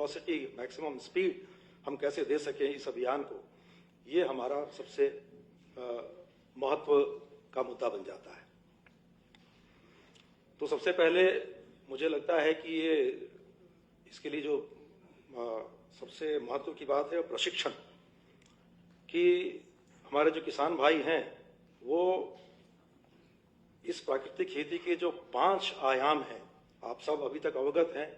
Velocity, maximum speed हम कैसे दे सकें इस अभियान को, ये हमारा सबसे महत्व का मुद्दा बन जाता है। तो सबसे पहले मुझे लगता है कि ये इसके लिए जो सबसे महत्व की बात है प्रशिक्षण, कि हमारे जो किसान भाई हैं वो इस प्राकृतिक खेती के जो 5 आयाम हैं, आप सब अभी तक अवगत हैं।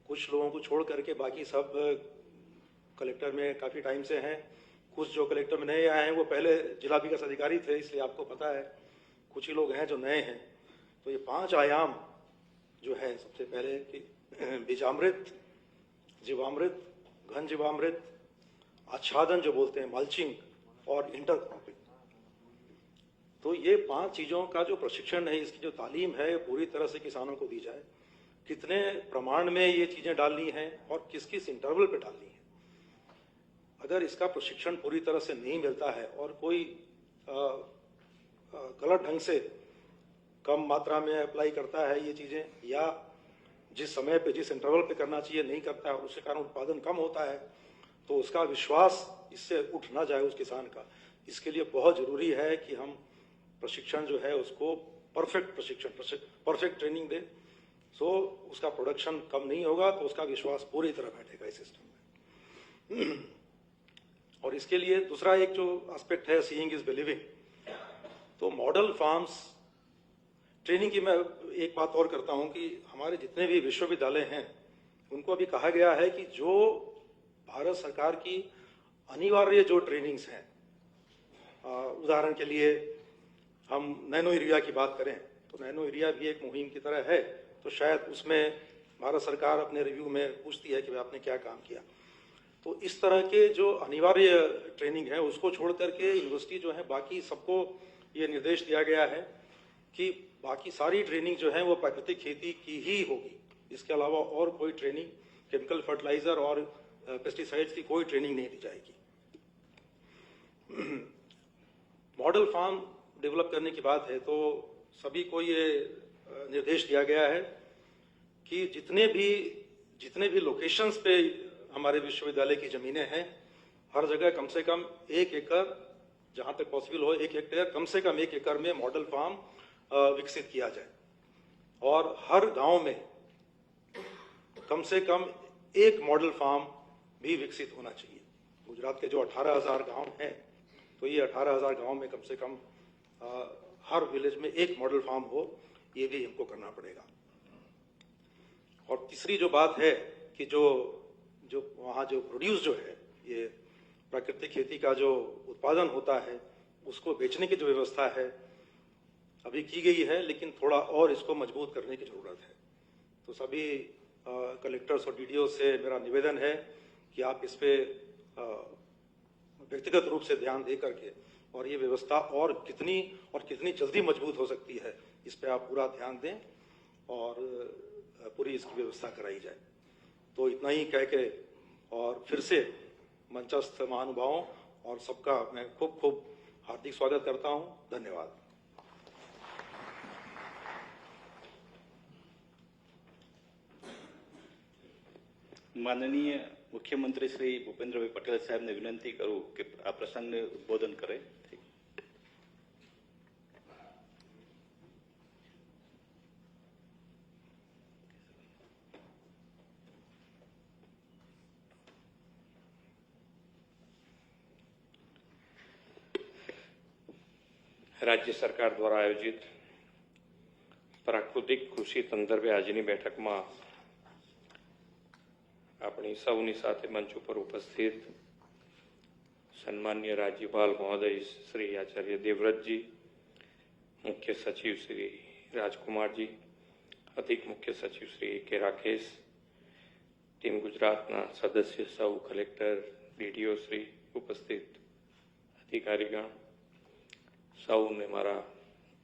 कुछ लोगों को छोड़ करके बाकी सब कलेक्टर में काफ़ी टाइम से हैं। कुछ जो कलेक्टर में नए आए हैं वो पहले जिला विकास अधिकारी थे, इसलिए आपको पता है। कुछ ही लोग हैं जो नए हैं। तो ये 5 आयाम जो है, सबसे पहले कि बीजामृत, जीवामृत, घन जीवामृत, आच्छादन जो बोलते हैं, मल्चिंग, और इंटरक्रॉपिंग। तो ये 5 चीज़ों का जो प्रशिक्षण है, इसकी जो तालीम है, पूरी तरह से किसानों को दी जाए। कितने प्रमाण में ये चीज़ें डालनी हैं और किस किस इंटरवल पे डालनी है। अगर इसका प्रशिक्षण पूरी तरह से नहीं मिलता है और कोई गलत ढंग से कम मात्रा में अप्लाई करता है ये चीज़ें, या जिस समय पे, जिस इंटरवल पे करना चाहिए नहीं करता है और उसके कारण उत्पादन कम होता है, तो उसका विश्वास इससे उठ ना जाए उस किसान का। इसके लिए बहुत ज़रूरी है कि हम प्रशिक्षण जो है उसको परफेक्ट प्रशिक्षण, परफेक्ट ट्रेनिंग दें। सो उसका प्रोडक्शन कम नहीं होगा तो उसका विश्वास पूरी तरह बैठेगा इस सिस्टम में। और इसके लिए दूसरा एक जो एस्पेक्ट है, सीइंग इज बिलीविंग। तो मॉडल फार्म्स ट्रेनिंग की मैं एक बात और करता हूं कि हमारे जितने भी विश्वविद्यालय हैं उनको अभी कहा गया है कि जो भारत सरकार की अनिवार्य जो ट्रेनिंग्स हैं, उदाहरण के लिए हम नैनो यूरिया की बात करें तो नैनो यूरिया भी एक मुहिम की तरह है। तो शायद उसमें भारत सरकार अपने रिव्यू में पूछती है कि आपने क्या काम किया। तो इस तरह के जो अनिवार्य ट्रेनिंग है उसको छोड़ करके यूनिवर्सिटी जो है, बाकी सबको ये निर्देश दिया गया है कि बाकी सारी ट्रेनिंग जो है वो प्राकृतिक खेती की ही होगी। इसके अलावा और कोई ट्रेनिंग, केमिकल फर्टिलाइजर और पेस्टिसाइड्स की कोई ट्रेनिंग नहीं दी जाएगी। मॉडल फार्म डेवलप करने की बात है तो सभी को ये निर्देश दिया गया है कि जितने भी लोकेशंस पे हमारे विश्वविद्यालय की जमीनें हैं, हर जगह कम से कम 1 एकड़, जहां तक पॉसिबल हो 1 हेक्टेयर, कम से कम 1 एकड़ में मॉडल फार्म विकसित किया जाए। और हर गांव में कम से कम 1 मॉडल फार्म भी विकसित होना चाहिए। गुजरात के जो 18,000 गांव हैं, तो ये 18,000 गांव में कम से कम हर विलेज में 1 मॉडल फार्म हो, ये भी हमको करना पड़ेगा। और तीसरी जो बात है कि जो वहाँ जो प्रोड्यूस जो है, ये प्राकृतिक खेती का जो उत्पादन होता है उसको बेचने की जो व्यवस्था है अभी की गई है, लेकिन थोड़ा और इसको मजबूत करने की जरूरत है। तो सभी कलेक्टर्स और डीडीओ से मेरा निवेदन है कि आप इस पे व्यक्तिगत रूप से ध्यान दे करके और ये व्यवस्था और कितनी जल्दी मजबूत हो सकती है, इस पे आप पूरा ध्यान दें और पूरी इसकी व्यवस्था कराई जाए। तो इतना ही कह के और फिर से मंचस्थ महानुभावों और सबका मैं खूब खूब हार्दिक स्वागत करता हूं। धन्यवाद। माननीय मुख्यमंत्री श्री भूपेन्द्रभाई पटेल साहब ने विनंती करूं कि आ प्रसंग उद्बोधन करे। राज्य सरकार द्वारा आयोजित प्राकृतिक कृषि संदर्भे आजनी बैठक में अपनी सौनी साथे मंच पर उपस्थित सन्मान्य राज्यपाल महोदय श्री आचार्य देवव्रत जी, मुख्य सचिव श्री राजकुमार जी, अधिक मुख्य सचिव श्री के राकेश, टीम गुजरातना सदस्य सौ कलेक्टर, डीडीओ श्री, उपस्थित अधिकारीगण સૌને મારા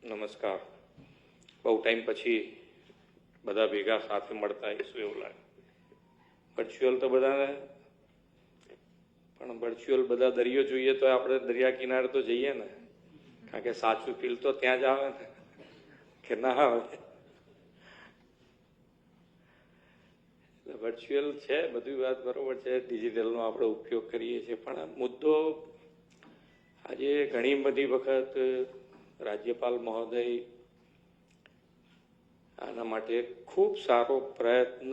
નમસ્કાર। બહુ ટાઈમ પછી બધા ભેગા સાથે મળતા હશું એવું લાગે। વર્ચ્યુઅલ તો બધાને, પણ વર્ચ્યુઅલ બધા દરિયો જોઈએ તો આપણે દરિયા કિનારે તો જઈએ ને, કારણ કે સાચું ફીલ તો ત્યાં જ આવે ને, કે ના આવે। વર્ચ્યુઅલ છે, બધી વાત બરોબર છે, ડિજિટલનો આપણે ઉપયોગ કરીએ છીએ, પણ આ મુદ્દો આજે ઘણી બધી વખત રાજ્યપાલ મહોદય આના માટે ખૂબ સારો પ્રયત્ન,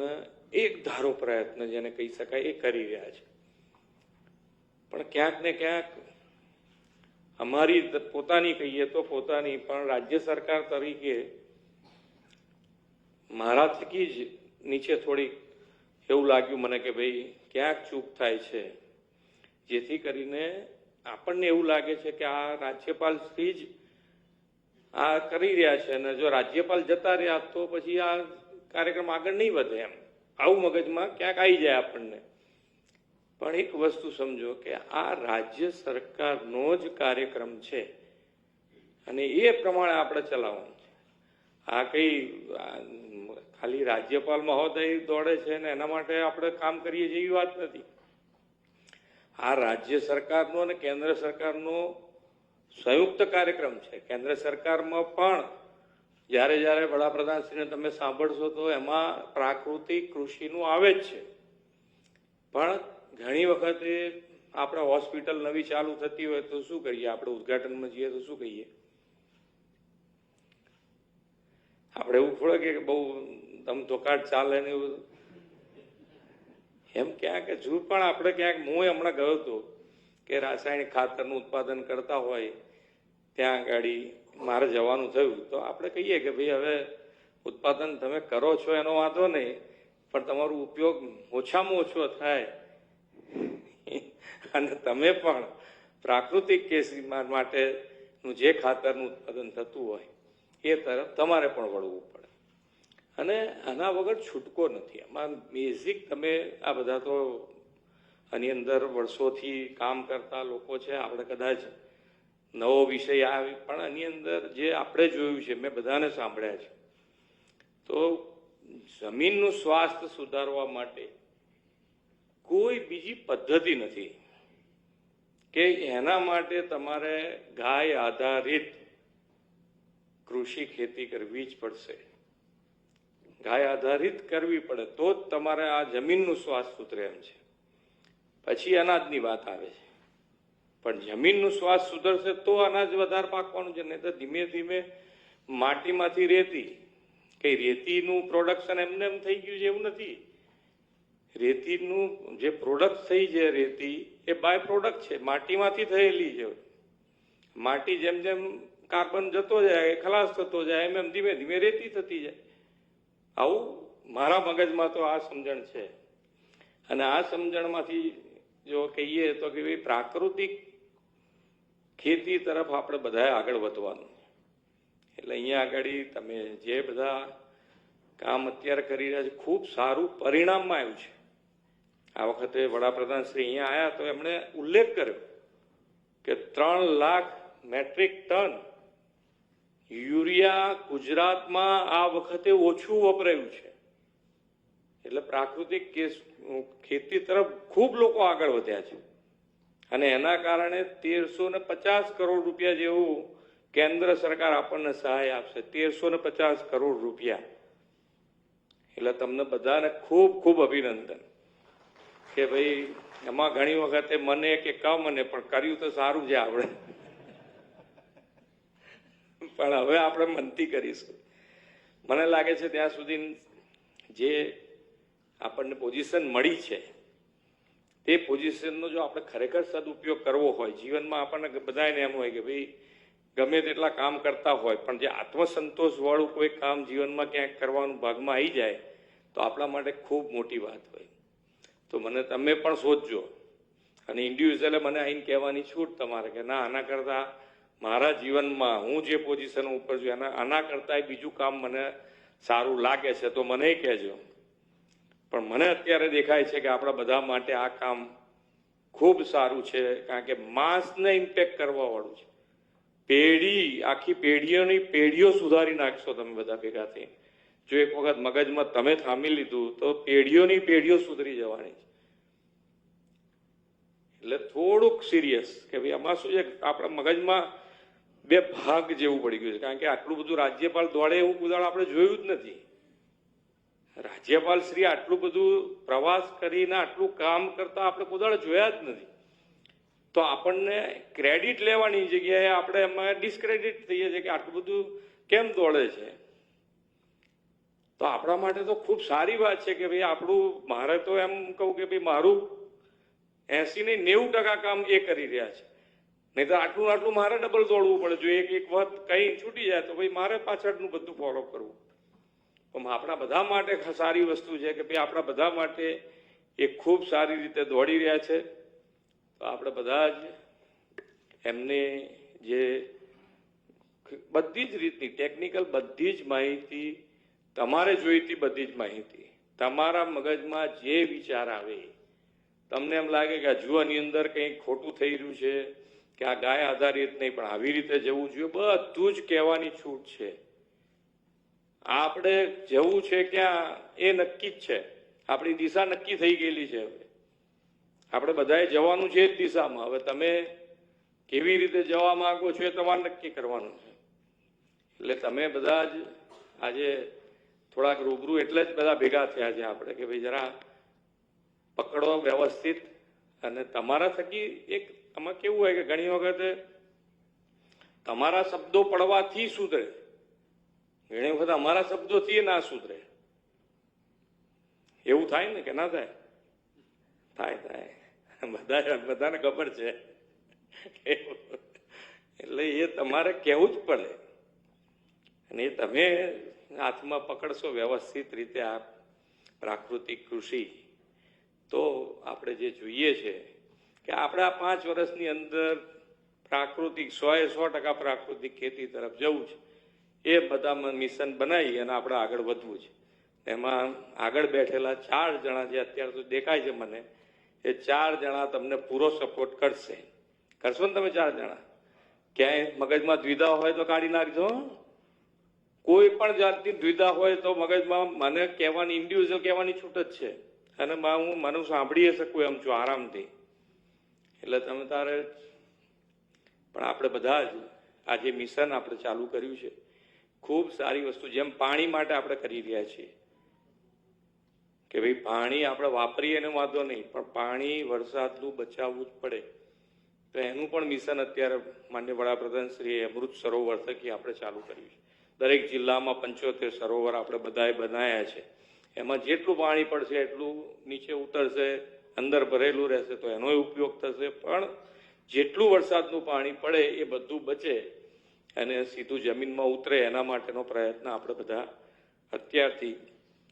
એક ધારો પ્રયત્ન જેને કહી શકાય એ કરી રહ્યા છે, પણ ક્યાંક ને ક્યાંક અમારી પોતાની કહીએ તો પોતાની પણ રાજ્ય સરકાર તરીકે મારા થકી જ નીચે થોડીક એવું લાગ્યું મને કે ભાઈ ક્યાંક ચૂક થાય છે, જેથી કરીને આપણને એવું લાગે છે કે આ રાજ્યપાલ શ્રી જ આ કરી રહ્યા છે, અને જો રાજ્યપાલ જતા રહ્યા તો પછી આ કાર્યક્રમ આગળ નહીં વધે, એમ આવું મગજમાં ક્યાંક આવી જાય આપણને. પણ એક વસ્તુ સમજો કે આ રાજ્ય સરકારનો જ કાર્યક્રમ છે અને એ પ્રમાણે આપણે ચલાવવાનું છે. આ કઈ ખાલી રાજ્યપાલ મહોદય દોડે છે ને એના માટે આપણે કામ કરીએ છીએ એવી વાત નથી. આ રાજ્ય સરકારનો અને કેન્દ્ર સરકારનો સંયુક્ત કાર્યક્રમ છે. કેન્દ્ર સરકારમાં પણ જ્યારે જ્યારે વડાપ્રધાનશ્રીને તમે સાંભળશો તો એમાં પ્રાકૃતિક કૃષિનું આવે જ છે, પણ ઘણી વખતે આપણે હોસ્પિટલ નવી ચાલુ થતી હોય તો શું કરીએ, આપણે ઉદઘાટનમાં જઈએ તો શું કહીએ, આપણે એવું થોડે કે બહુ ધમધોકાટ ચાલે ને એવું એમ ક્યાંક હજુ પણ આપણે ક્યાંક, હું હમણાં ગયો હતો કે રાસાયણિક ખાતરનું ઉત્પાદન કરતા હોય ત્યાં ગાડી મારે જવાનું થયું તો આપણે કહીએ કે ભાઈ હવે ઉત્પાદન તમે કરો છો એનો વાંધો નહીં, પણ તમારો ઉપયોગ ઓછામાં ઓછો થાય અને તમે પણ પ્રાકૃતિક ખેતી માટેનું જે ખાતરનું ઉત્પાદન થતું હોય એ તરફ તમારે પણ વળવું પડે, અને આના વગર છૂટકો નથી. આમાં બેઝિક તમે આ બધા તો આની અંદર વર્ષોથી કામ કરતા લોકો છે, આપણે કદાચ નવો વિષય આવે પણ આની અંદર જે આપણે જોયું છે, મેં બધાને સાંભળ્યા છે, તો જમીનનું સ્વાસ્થ્ય સુધારવા માટે કોઈ બીજી પદ્ધતિ નથી કે એના માટે તમારે ગાય આધારિત કૃષિ ખેતી કરવી જ પડશે. ગાય આધારિત કરવી પડે તો જ તમારે આ જમીનનું સ્વાસ્થ્ય સુધરે એમ છે. પછી અનાજની વાત આવે છે, પણ જમીનનું સ્વાસ્થ્ય સુધરશે તો અનાજ વધારે પાકવાનું છે, નહીં તો ધીમે ધીમે માટીમાંથી રેતી, કઈ રેતીનું પ્રોડક્શન એમને એમ થઈ ગયું છે એવું નથી. રેતીનું જે પ્રોડક્ટ થઈ છે રેતી એ બાય પ્રોડક્ટ છે, માટીમાંથી થયેલી છે. માટી જેમ જેમ કાર્બન જતો જાય, ખલાસ થતો જાય, એમ એમ ધીમે ધીમે રેતી થતી જાય. આવું મારા મગજમાં તો આ સમજણ છે, અને આ સમજણમાંથી જો કહીએ તો કે ભાઈ પ્રાકૃતિક ખેતી તરફ આપણે બધાએ આગળ વધવાનું. એટલે અહીંયા આગળ તમે જે બધા કામ અત્યારે કરી રહ્યા છે ખૂબ સારું પરિણામમાં આવ્યું છે. આ વખતે વડાપ્રધાન શ્રી અહીંયા આવ્યા તો એમણે ઉલ્લેખ કર્યો કે 3 લાખ મેટ્રિક ટન યુરિયા ગુજરાતમાં આ વખતે ઓછું વપરાયું છે. એટલે પ્રાકૃતિક ખેતી તરફ ખૂબ લોકો આગળ વધ્યા છે, અને એના કારણે 1350 કરોડ રૂપિયા જેવું કેન્દ્ર સરકાર આપણને સહાય આપશે. 1350 કરોડ રૂપિયા. એટલે તમને બધાને ખૂબ ખૂબ અભિનંદન કે ભાઈ એમાં ઘણી વખતે મને કે મને પણ કર્યું તો સારું છે આપણે, પણ હવે આપણે મનથી કરીશું. મને લાગે છે ત્યાં સુધી જે આપણને પોઝિશન મળી છે તે પોઝિશનનો જો આપણે ખરેખર સદુપયોગ કરવો હોય, જીવનમાં આપણને બધાને એમ હોય કે ભાઈ ગમે તેટલા કામ કરતા હોય પણ જે આત્મસંતોષ વાળું કોઈ કામ જીવનમાં ક્યાંક કરવાનું ભાગમાં આવી જાય તો આપણા માટે ખૂબ મોટી વાત હોય. તો મને તમે પણ સોચજો, અને ઇન્ડિવિજ્યુઅલે મને આવીને કહેવાની છૂટ તમારે કે ના, આના કરતાં મારા જીવનમાં હું જે પોઝિશન ઉપર છું આના કરતાં બીજું કામ મને સારું લાગે છે તો મને કહેજો. પણ મને અત્યારે દેખાય છે કે આપણા બધા માટે આ કામ ખૂબ સારું છે, કારણ કે માસને ઇમ્પેક્ટ કરવા વાળું છે. આખી પેઢીઓ સુધારી નાખશો તમે બધા ભેગા થઈને. જો એક વખત મગજમાં તમે થામી લીધું તો પેઢીઓ સુધરી જવાની છે. એટલે થોડુંક સિરિયસ કે ભાઈ આમાં શું છે, આપણા મગજમાં 2 ભાગ જેવું પડી ગયું છે, કારણ કે આટલું બધું રાજ્યપાલ દોડે એવું કુદાળ આપણે જોયું જ નથી. રાજ્યપાલ શ્રી આટલું બધું પ્રવાસ કરીને આટલું કામ કરતા આપણે કોઈ દાડો જોયા જ નથી. તો આપણને ક્રેડિટ લેવાની જગ્યાએ આપણે એમાં ડિસ્ક્રેડિટ થઈએ છીએ કે આટલું બધું કેમ દોડે છે. તો આપણા માટે તો ખૂબ સારી વાત છે કે ભાઈ આપણું, મારે તો એમ કહું કે ભાઈ મારું 80 ને 90% કામ એ કરી રહ્યા છે. નહીં તો આટલું મારે ડબલ દોડવું પડે. જો એક વખત કંઈ છૂટી જાય તો ભાઈ મારે પાછળનું બધું ફોલો કરવું. પણ આપણા બધા માટે સારી વસ્તુ છે કે ભાઈ આપણા બધા માટે એ ખૂબ સારી રીતે દોડી રહ્યા છે. તો આપણે બધા જ એમને જે બધી જ રીતની ટેકનિકલ બધી જ માહિતી, તમારે જોઈતી બધી જ માહિતી, તમારા મગજમાં જે વિચાર આવે, તમને એમ લાગે કે હજુ આની અંદર કંઈક ખોટું થઈ રહ્યું છે કે આ ગાય આધારિત નહીં પણ આવી રીતે જવું જોઈએ, બધું જ કહેવાની છૂટ છે. આપણે જવું છે ક્યાં એ નક્કી જ છે. આપણી દિશા નક્કી થઈ ગયેલી છે. હવે આપણે બધાએ જવાનું છે એ જ દિશામાં. હવે તમે કેવી રીતે જવા માંગો છો એ તમારે નક્કી કરવાનું છે. એટલે તમે બધા જ આજે થોડાક રૂબરૂ એટલે જ બધા ભેગા થયા છે આપણે કે ભાઈ જરા પકડો વ્યવસ્થિત. અને તમારા થકી એક આમાં કેવું હોય કે ઘણી વખત તમારા શબ્દો પડવાથી સુધરે, ઘણી વખત અમારા શબ્દોથી ના સુધરે. એવું થાય ને કે ના થાય? થાય. બધાને ખબર છે. એટલે એ તમારે કહેવું જ પડે. અને એ તમે હાથમાં પકડશો વ્યવસ્થિત રીતે આ પ્રાકૃતિક કૃષિ, તો આપણે જે જોઈએ છે કે આપણે આ 5 વર્ષની અંદર પ્રાકૃતિક 100% પ્રાકૃતિક ખેતી તરફ જવું છે. એ બધામાં મિશન બનાવી અને આપણે આગળ વધવું છે. એમાં આગળ બેઠેલા 4 જણા જે અત્યારે તો દેખાય છે મને, એ 4 જણા તમને પૂરો સપોર્ટ કરશે. કરશો ને તમે 4 જણા? ક્યાંય મગજમાં દ્વિધા હોય તો કાઢી નાખજો. કોઈ પણ જાતની દ્વિધા હોય તો મગજમાં મને કહેવાની, ઇન્ડિવિજ્યુઅલ કહેવાની છૂટ જ છે. અને હું મને સાંભળી શકું એમ છું આરામથી. એટલે તમે તારે પણ આપણે બધા જ આ જે મિશન આપણે ચાલુ કર્યું છે ખૂબ સારી વસ્તુ. જેમ પાણી માટે આપણે કરી રહ્યા છીએ કે ભાઈ પાણી આપણે વાપરીએ ને વાંધો નહીં, પણ પાણી વરસાદનું બચાવવું જ પડે. તો એનું પણ મિશન અત્યારે માનનીય વડાપ્રધાન શ્રી અમૃત સરોવર થકી આપણે ચાલુ કર્યું છે. દરેક જિલ્લામાં 75 સરોવર આપણે બધાએ બનાવ્યા છે. એમાં જેટલું પાણી પડશે એટલું નીચે ઉતરશે, અંદર ભરેલું રહેશે તો એનો ઉપયોગ થશે. પણ જેટલું વરસાદનું પાણી પડે એ બધું બચે અને સીધું જમીનમાં ઉતરે એના માટેનો પ્રયત્ન આપણે બધા અત્યારથી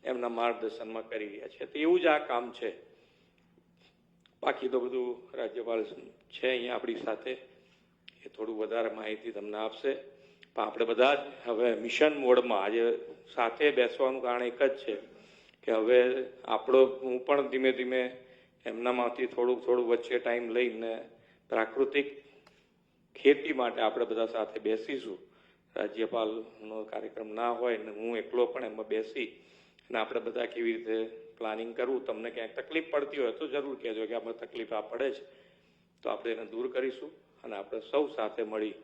એમના માર્ગદર્શનમાં કરી રહ્યા છે. તો એવું જ આ કામ છે. બાકી તો બધું રાજ્યપાલ છે અહીંયા આપણી સાથે, એ થોડું વધારે માહિતી તમને આપશે. પણ આપણે બધા જ હવે મિશન મોડમાં આજે સાથે બેસવાનું કારણ એક જ છે કે હવે હું પણ ધીમે ધીમે એમનામાંથી થોડું વચ્ચે ટાઈમ લઈને પ્રાકૃતિક ખેતી માટે આપણે બધા સાથે બેસીશું. રાજ્યપાલનો કાર્યક્રમ ના હોય ને હું એકલો પણ એમાં બેસી અને આપણે બધા કેવી રીતે પ્લાનિંગ કરવું. તમને ક્યાંક તકલીફ પડતી હોય તો જરૂર કહેજો કે આમાં તકલીફ આ પડે છે, તો આપણે એને દૂર કરીશું અને આપણે સૌ સાથે મળી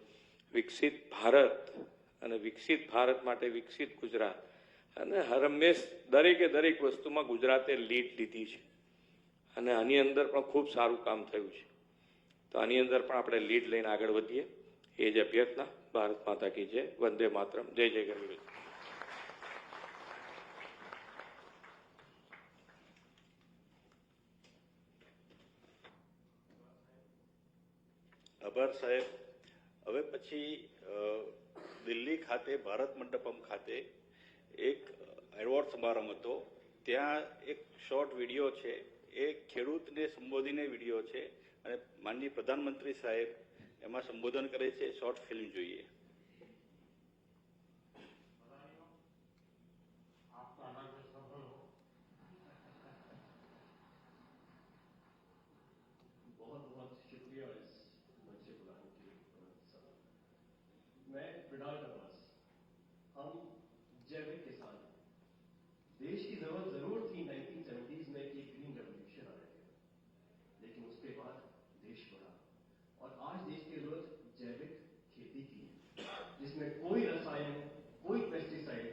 વિકસિત ભારત અને વિકસિત ભારત માટે વિકસિત ગુજરાત. અને હરમેશ દરેક વસ્તુમાં ગુજરાતે લીડ લીધી છે અને આની અંદર પણ ખૂબ સારું કામ થયું છે. તો આની અંદર પણ આપણે લીડ લઈને આગળ વધીએ એ જ અભ્યર્થના. ભારત માતા કી જય. વંદે માતરમ. જય જય ગરવી. આભાર સાહેબ. હવે પછી દિલ્હી ખાતે ભારત મંડપમ ખાતે એક એવોર્ડ સમારંભ હતો. ત્યાં એક શોર્ટ વિડીયો છે, એ ખેડૂતને સંબોધીને વિડીયો છે અને માનનીય પ્રધાનમંત્રી સાહેબ એમાં સંબોધન કરે છે. શોર્ટ ફિલ્મ જોઈએ. बहुत बहुत शुक्रिया इस मंच से बुलाने के लिए। मैं बिडाल नवाज, हम जैविक किसान हैं। देश की जरूरत जरूर थी 1970s में कि ग्रीन रेवोल्यूशन आने की, लेकिन उसके बाद देश बढ़ा और आज देश की जरूरत जैविक खेती की है, जिसमें कोई रसायन, कोई पेस्टिसाइड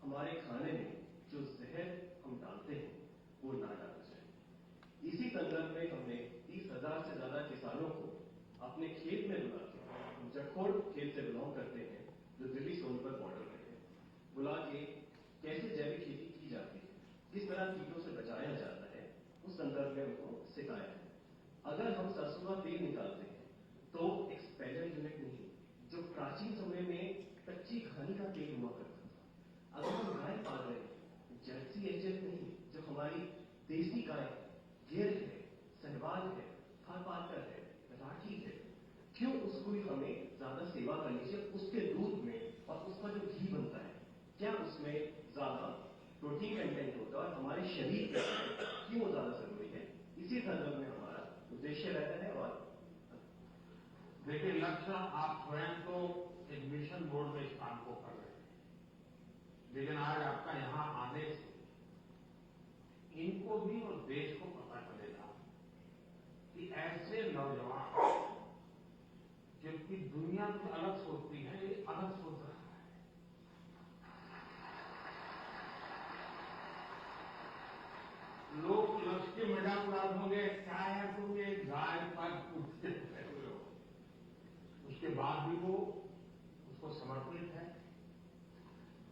हमारे खाने में जो जहर फोर्ट खेत से बिलोंग करते हैं, जो दिल्ली सोनीपत बॉर्डर पे है, बुला के कैसे जैविक खेती की जाती है, किस तरह कीटों से बचाया जाता है, उस संदर्भ में उनको सिखाया है। अगर हम सरसों का तेल निकालते हैं तो एक्सपेलर यूनिट नहीं, जो प्राचीन समय में कच्ची घानी का तेल हुआ करता था। अगर हम गाय पाल रहे हैं, जर्सी एचएफ नहीं, जो हमारी देसी गाय है, गिर है, सहवाल है, थारपारकर है, राठी है, क्यों उसको हमें ज्यादा सेवा करनी चाहिए? उसके दूध में और उसका जो घी बनता है, क्या उसमें ज्यादा प्रोटीन कंटेंट होता है और हमारे शरीर के लिए क्यों ज्यादा जरूरी है? इसी संदर्भ में हमारा उद्देश्य रहता है। और देखिए लक्ष्य, आप स्वयं तो एक मिशन मोड में इस काम को कर रहे हैं, लेकिन आज आपका यहां आने से इनको भी और देश को पता चलेगा कि ऐसे नौजवान जबकि दुनिया कुछ अलग सोचती है, ये अलग सोच रहा है। लोग लक्ष्य के मजाक उड़ा होंगे, क्या है तुम ये गाय पर पूछते हो, उसके बाद भी वो उसको समर्पित है।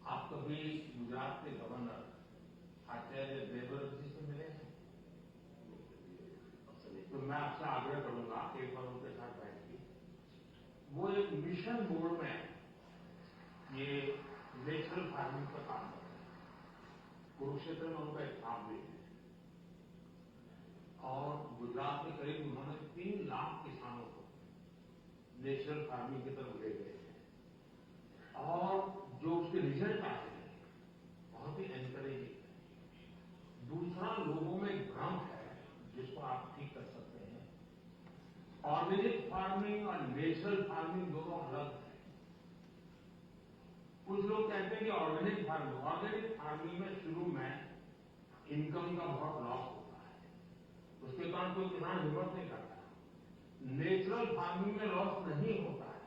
आप कभी गुजरात के गवर्नर आचार्य देवव्रत जी से मिले हैं? तो मैं आपसे आग्रह करूंगा एक बार उनके साथ बैठिए। वो एक मिशन मोड में ये नेचुरल फार्मिंग पर काम कर रहे हैं। कुरुक्षेत्र में उनका एक काम भी है और गुजरात में करीब उन्होंने 3 लाख किसानों को नेचुरल फार्मिंग की तरफ ले गए हैं और जो उसके रिजल्ट आए हैं बहुत ही एनकरेजिंग है। दूसरा, लोगों में भ्रम है जिसको आप ठीक कर सकते हैं। ऑर्गेनिक फार्मिंग और नेचुरल फार्मिंग दोनों अलग है। कुछ लोग कहते हैं कि ऑर्गेनिक फार्मिंग में शुरू में इनकम का बहुत लॉस होता है, उसके कारण कोई किसान हिम्मत नहीं करता। नेचुरल फार्मिंग में लॉस नहीं होता है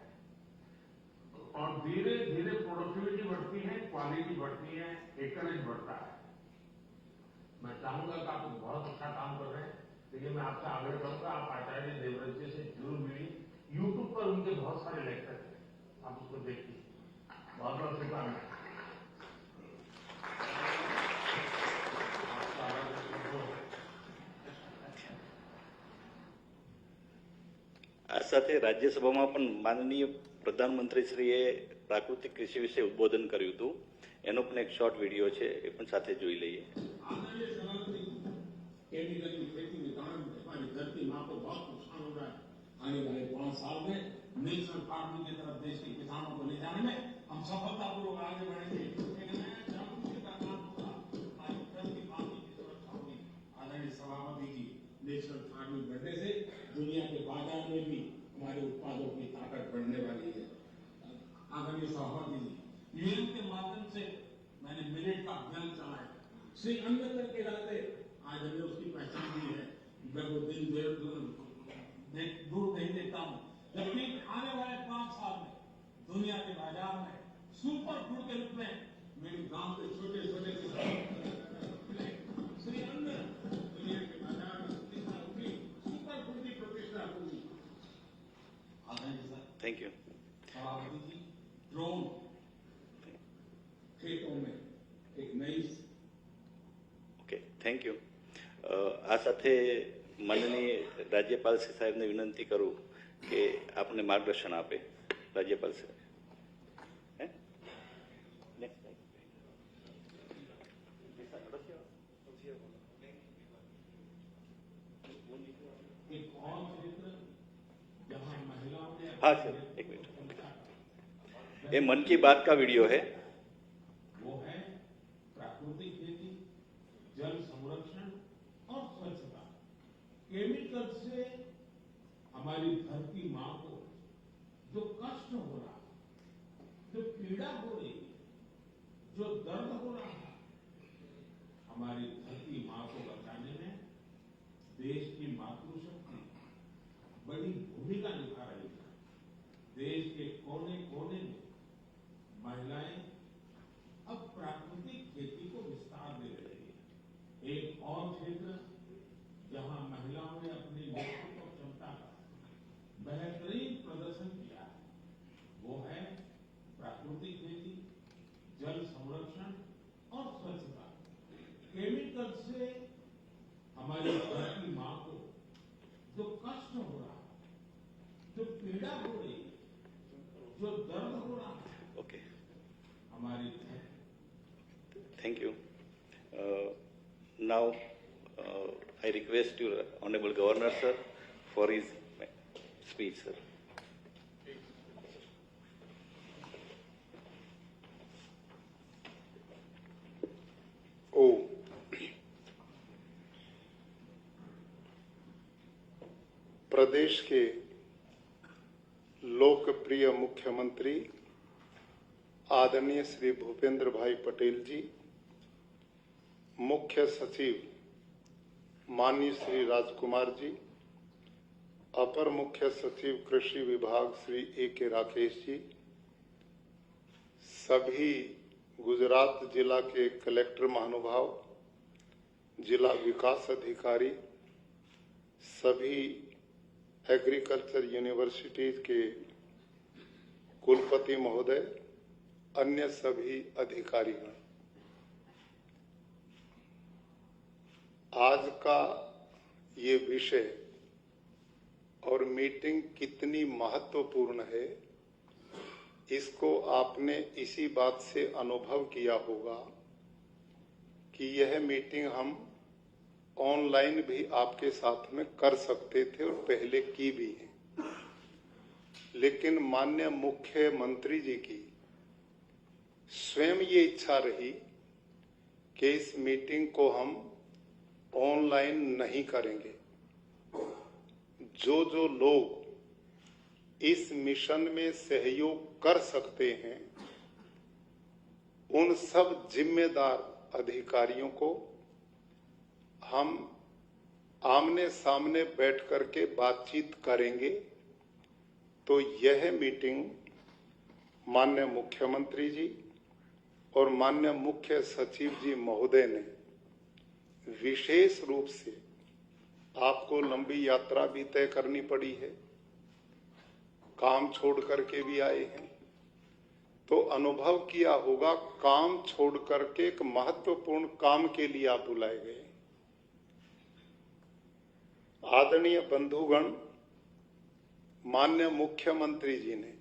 और धीरे धीरे प्रोडक्टिविटी बढ़ती है, क्वालिटी बढ़ती है, एकरेज बढ़ता है। मैं चाहूंगा कि आप बहुत अच्छा काम कर रहे हैं, लेकिन मैं आपसे आग्रह करूंगा आप आचार्य देवव्रत जी से जरूर मिलिए। यूट्यूब पर उनके बहुत सारे लेक्चर हैं, आप उसको देखिए। बहुत बहुत शुभकामनाएं। આ સાથે રાજ્યસભામાં પણ માનનીય પ્રધાનમંત્રીશ્રીએ પ્રાકૃતિક કૃષિ વિશે ઉદ્બોધન કર્યું હતું, એનો પણ એક શોર્ટ વિડીયો છે, એ પણ સાથે જોઈ લઈએ। केमिकल की खेती के कारण हमारी धरती माँ को बहुत नुकसान हो रहा है। आने वाले 5 साल में नेचुरल फार्मिंग की तरफ देश के किसानों को ले जाने में हम सफलतापूर्वक आगे बढ़ेंगे। एक नया जागरूकता का काम होगा, हमारी धरती माँ की सुरक्षा होगी। आदरणीय सभापति जी, नेचुरल फार्मिंग बढ़ने से दुनिया के बाजार में भी हमारे उत्पादों की ताकत बढ़ने वाली है। आदरणीय सभापति जी, यूएन के माध्यम से मैंने मिलेट का अभियान चलाया, श्री अन्न तक के नाते आज हमने उसकी पहचान दी है। मैं वो दिन दूर नहीं देखता हूँ, जबकि आने वाले 5 साल में दुनिया के बाजार में सुपर फूड के रूप में मेरे गांव के छोटे छोटे किसान श्री अन्न दुनिया के बाजार में प्रतिष्ठा होगी, सुपर फूड की प्रतिष्ठा होगी। Thank you. सभापति जी, ड्रोन खेतों में एक नई ओके, थैंक यू। આ સાથે માનનીય રાજ્યપાલ શ્રી સાહેબને વિનંતી કરું કે આપને માર્ગદર્શન આપે। રાજ્યપાલ સાહેબ। एक और क्षेत्र जहां महिलाओं ने हाँ सर, एक मिनट, ये मन की बात का वीडियो है। वो है प्राकृतिक खेती, जल संरक्षण और स्वच्छता। केमिकल से हमारी धरती माँ को जो कष्ट हो रहा है, जो पीड़ा हो रही है, जो दर्द हो रहा है, हमारी धरती माँ को बचाने में देश की मातृशक्ति बड़ी भूमिका निभा रही है। देश के कोने कोने में महिलाएं अब प्राकृतिक खेती को विस्तार दे रही है। एक और क्षेत्र जहां महिलाओं ने अपनी नेतृत्व क्षमता का बेहतरीन प्रदर्शन किया है, से हमारी धरती माँ को जो कष्ट हो रहा है, जो पीड़ा हो रही है, जो दर्द हो रहा है, ओके, हमारी thank you. Now, I request your Honorable Governor, sir, for his speech, sir. प्रदेश के लोकप्रिय मुख्यमंत्री आदरणीय श्री भूपेंद्र भाई पटेल जी, मुख्य सचिव माननीय श्री राजकुमार जी, अपर मुख्य सचिव कृषि विभाग श्री ए.के. राकेश जी, सभी गुजरात जिला के कलेक्टर महानुभाव, जिला विकास अधिकारी, सभी एग्रीकल्चर यूनिवर्सिटीज के कुलपति महोदय, अन्य सभी अधिकारीगण, आज का ये विषय और मीटिंग कितनी महत्वपूर्ण है, इसको आपने इसी बात से अनुभव किया होगा कि यह मीटिंग हम ऑनलाइन भी आपके साथ में कर सकते थे और पहले की भी है, लेकिन माननीय मुख्यमंत्री जी की स्वयं ये इच्छा रही कि इस मीटिंग को हम ऑनलाइन नहीं करेंगे। जो जो लोग इस मिशन में सहयोग कर सकते हैं, उन सब जिम्मेदार अधिकारियों को हम आमने सामने बैठ करके बातचीत करेंगे। तो यह मीटिंग माननीय मुख्यमंत्री जी और माननीय मुख्य सचिव जी महोदय ने विशेष रूप से, आपको लंबी यात्रा भी तय करनी पड़ी है, काम छोड़ करके भी आए हैं, तो अनुभव किया होगा काम छोड़ करके एक महत्वपूर्ण काम के लिए आप बुलाए गए। आदरणीय बंधुगण, माननीय मुख्यमंत्री जी ने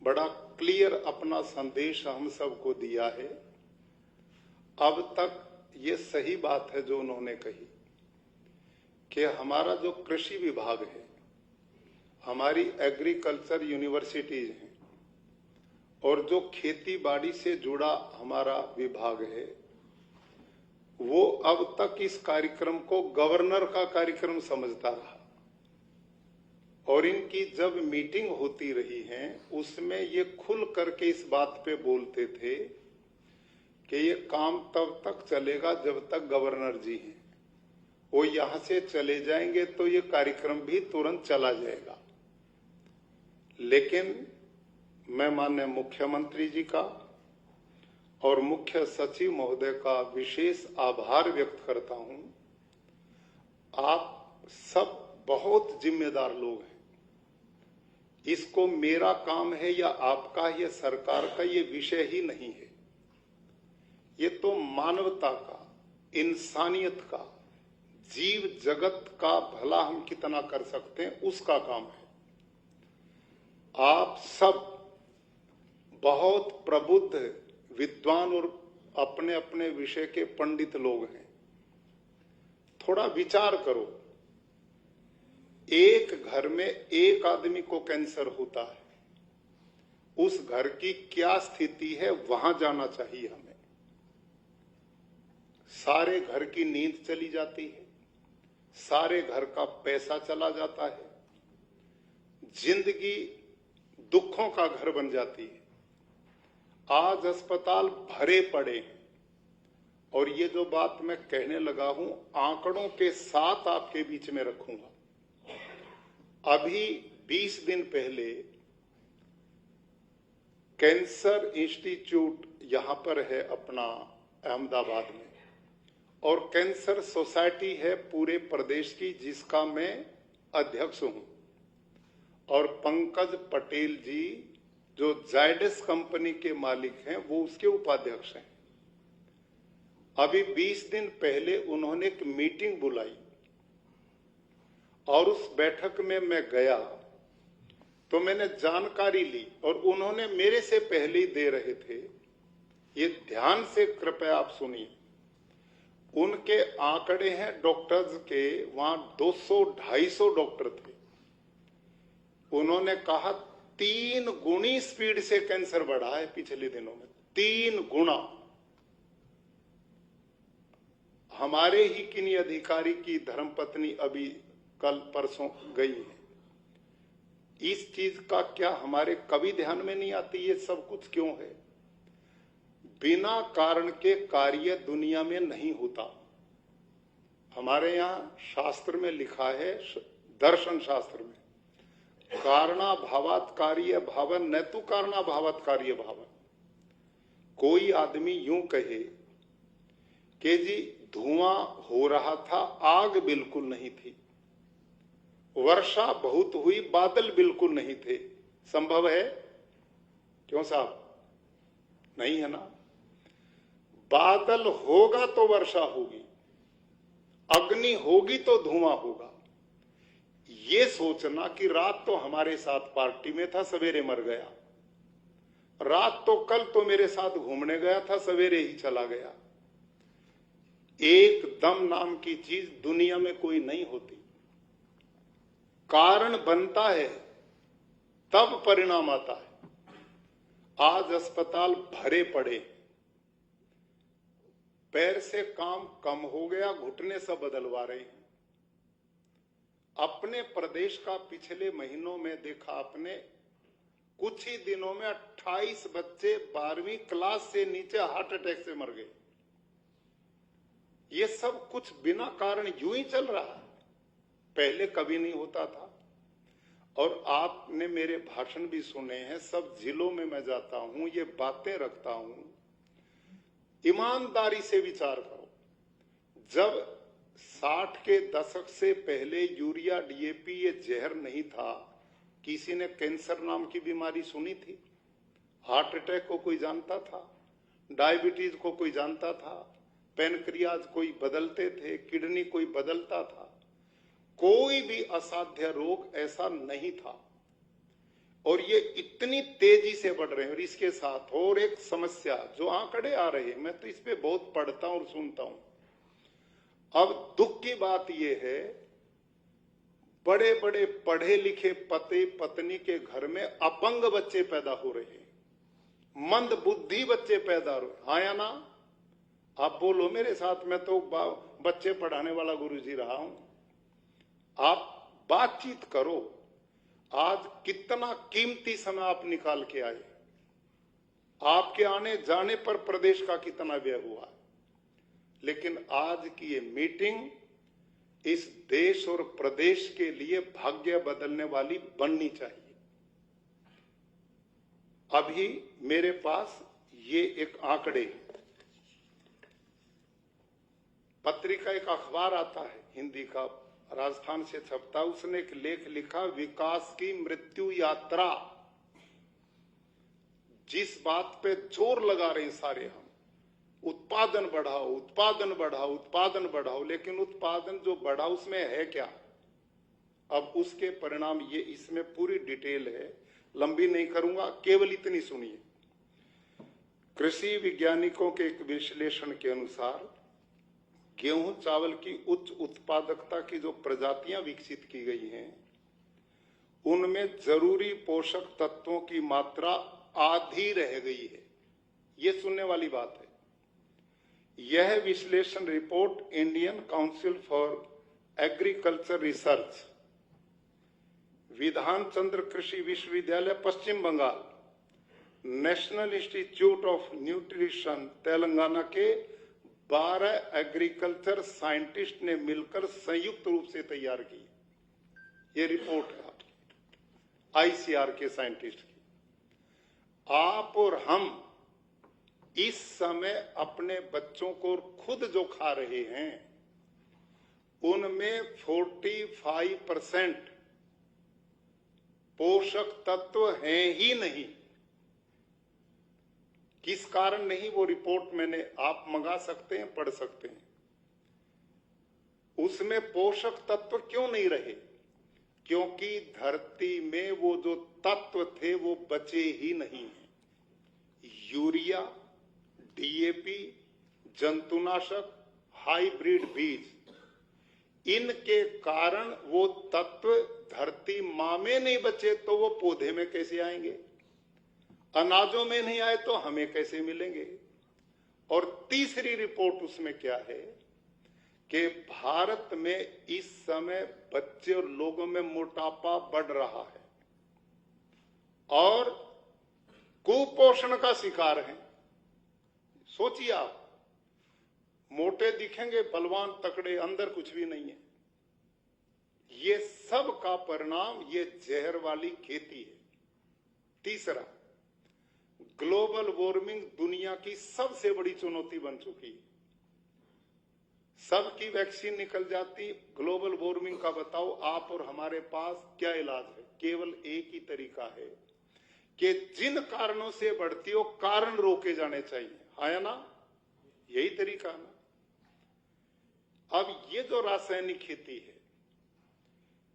बड़ा क्लियर अपना संदेश हम सबको दिया है। अब तक ये सही बात है जो उन्होंने कही कि हमारा जो कृषि विभाग है, हमारी एग्रीकल्चर यूनिवर्सिटीज हैं और जो खेती बाड़ी से जुड़ा हमारा विभाग है, वो अब तक इस कार्यक्रम को गवर्नर का कार्यक्रम समझता रहा और इनकी जब मीटिंग होती रही है उसमें ये खुल करके इस बात पे बोलते थे कि ये काम तब तक चलेगा जब तक गवर्नर जी हैं, वो यहां से चले जाएंगे तो ये कार्यक्रम भी तुरंत चला जाएगा। लेकिन मैं माननीय मुख्यमंत्री जी का और मुख्य सचिव महोदय का विशेष आभार व्यक्त करता हूं। आप सब बहुत जिम्मेदार लोग हैं। इसको मेरा काम है या आपका या सरकार का, ये विषय ही नहीं है। ये तो मानवता का, इंसानियत का, जीव जगत का भला हम कितना कर सकते हैं उसका काम है। आप सब बहुत प्रबुद्ध, विद्वान और अपने अपने विषय के पंडित लोग हैं। थोड़ा विचार करो, एक घर में एक आदमी को कैंसर होता है, उस घर की क्या स्थिति है वहां जाना चाहिए हमें। सारे घर की नींद चली जाती है, सारे घर का पैसा चला जाता है, जिंदगी दुखों का घर बन जाती है। आज अस्पताल भरे पड़े हैं और ये जो बात मैं कहने लगा हूं आंकड़ों के साथ आपके बीच में रखूंगा। अभी 20 दिन पहले कैंसर इंस्टीट्यूट यहां पर है अपना अहमदाबाद में, और कैंसर सोसाइटी है पूरे प्रदेश की जिसका मैं अध्यक्ष हूं, और पंकज पटेल जी जो जायडस कंपनी के मालिक हैं वो उसके उपाध्यक्ष हैं। अभी 20 दिन पहले उन्होंने एक मीटिंग बुलाई और उस बैठक में मैं गया तो मैंने जानकारी ली और उन्होंने मेरे से पहले ही दे रहे थे। ये ध्यान से कृपया आप सुनिए। उनके आंकड़े हैं डॉक्टर्स के, वहां 200-250 डॉक्टर थे। उन्होंने कहा 3 गुनी स्पीड से कैंसर बढ़ा है पिछले दिनों में, 3 गुना। हमारे ही किन्हीं अधिकारी की धर्मपत्नी अभी कल परसों गई है। इस चीज का क्या हमारे कभी ध्यान में नहीं आती? ये सब कुछ क्यों है? बिना कारण के कार्य दुनिया में नहीं होता। हमारे यहां शास्त्र में लिखा है, दर्शन शास्त्र में, कारणाभावात् कार्य भावन न तो कारणाभावात् कार्य भावन। कोई आदमी यूं कहे कि जी धुआं हो रहा था, आग बिल्कुल नहीं थी, वर्षा बहुत हुई, बादल बिल्कुल नहीं थे, संभव है? क्यों साहब? नहीं है ना। बादल होगा तो वर्षा होगी, अग्नि होगी तो धुआं होगा। ये सोचना कि रात तो हमारे साथ पार्टी में था, सवेरे मर गया, रात तो कल तो मेरे साथ घूमने गया था, सवेरे ही चला गया। एक दम नाम की चीज दुनिया में कोई नहीं होती। कारण बनता है तब परिणाम आता है। आज अस्पताल भरे पड़े, पैर से काम कम हो गया, घुटने से बदलवा रहे हैं। अपने प्रदेश का पिछले महीनों में देखा आपने, कुछ ही दिनों में 28 बच्चे 12वीं क्लास से नीचे हार्ट अटैक से मर गए। ये सब कुछ बिना कारण यूं ही चल रहा है, पहले कभी नहीं होता था। और आपने मेरे भाषण भी सुने हैं, सब जिलों में मैं जाता हूं, ये बातें रखता हूं। ईमानदारी से विचार करो, जब 60 के दशक से पहले यूरिया डीएपी ये जहर नहीं था, किसी ने कैंसर नाम की बीमारी सुनी थी? हार्ट अटैक को कोई जानता था? डायबिटीज को कोई जानता था? पैनक्रियाज कोई बदलते थे, किडनी कोई बदलता था? कोई भी असाध्य रोग ऐसा नहीं था। और ये इतनी तेजी से बढ़ रहे हैं। और इसके साथ और एक समस्या जो आंकड़े आ रहे हैं, मैं तो इस पे बहुत पढ़ता हूं और सुनता हूं। अब दुख की बात यह है, बड़े बड़े पढ़े लिखे पति पत्नी के घर में अपंग बच्चे पैदा हो रहे हैं, मंद बुद्धि बच्चे पैदा हो रहे हैं। हाँ या ना? आप बोलो मेरे साथ, मैं तो बच्चे पढ़ाने वाला गुरुजी रहा हूं। आप बातचीत करो, आज कितना कीमती समय आप निकाल के आए, आपके आने जाने पर प्रदेश का कितना व्यय हुआ। लेकिन आज की ये मीटिंग इस देश और प्रदेश के लिए भाग्य बदलने वाली बननी चाहिए। अभी मेरे पास ये एक आंकड़े, पत्रिका एक अखबार आता है हिंदी का, राजस्थान से छपता, उसने एक लेख लिखा, विकास की मृत्यु यात्रा। जिस बात पे जोर लगा रहे हैं सारे हम, उत्पादन बढ़ाओ, उत्पादन बढ़ाओ, उत्पादन बढ़ाओ, लेकिन उत्पादन जो बढ़ा उसमें है क्या? अब उसके परिणाम ये, इसमें पूरी डिटेल है, लंबी नहीं करूंगा, केवल इतनी सुनिए। कृषि वैज्ञानिकों के एक विश्लेषण के अनुसार गेहूं चावल की उच्च उत्पादकता की जो प्रजातियां विकसित की गई हैं, उनमें जरूरी पोषक तत्वों की मात्रा आधी रह गई है। ये सुनने वाली बात है। यह विश्लेषण report Indian council for agriculture research, Bidhan Chandra कृषि विश्वविद्यालय Paschim Bangal, national institute of nutrition Telangana के 12 एग्रीकल्चर साइंटिस्ट ने मिलकर संयुक्त रूप से तैयार की। ये रिपोर्ट है आईसीआर के साइंटिस्ट की। आप और हम इस समय अपने बच्चों को खुद जो खा रहे हैं, उनमें 45% पोषक तत्व हैं ही नहीं। किस कारण नहीं, वो रिपोर्ट मैंने, आप मंगा सकते हैं, पढ़ सकते हैं। उसमें पोषक तत्व क्यों नहीं रहे? क्योंकि धरती में वो जो तत्व थे वो बचे ही नहीं हैं। यूरिया, डीएपी, जंतुनाशक, हाइब्रिड बीज, इनके कारण वो तत्व धरती मां में नहीं बचे तो वो पौधे में कैसे आएंगे? अनाजों में नहीं आए तो हमें कैसे मिलेंगे? और तीसरी रिपोर्ट उसमें क्या है कि भारत में इस समय बच्चे और लोगों में मोटापा बढ़ रहा है और कुपोषण का शिकार हैं। सोचिए आप, मोटे दिखेंगे, बलवान तकड़े, अंदर कुछ भी नहीं है। ये सब का परिणाम ये जहर वाली खेती है। तीसरा, ग्लोबल वार्मिंग दुनिया की सबसे बड़ी चुनौती बन चुकी है। सबकी वैक्सीन निकल जाती, ग्लोबल वार्मिंग का बताओ आप और हमारे पास क्या इलाज है? केवल एक ही तरीका है कि जिन कारणों से बढ़ती हो कारण रोके जाने चाहिए, है ना? यही तरीका ना। अब ये जो रासायनिक खेती है,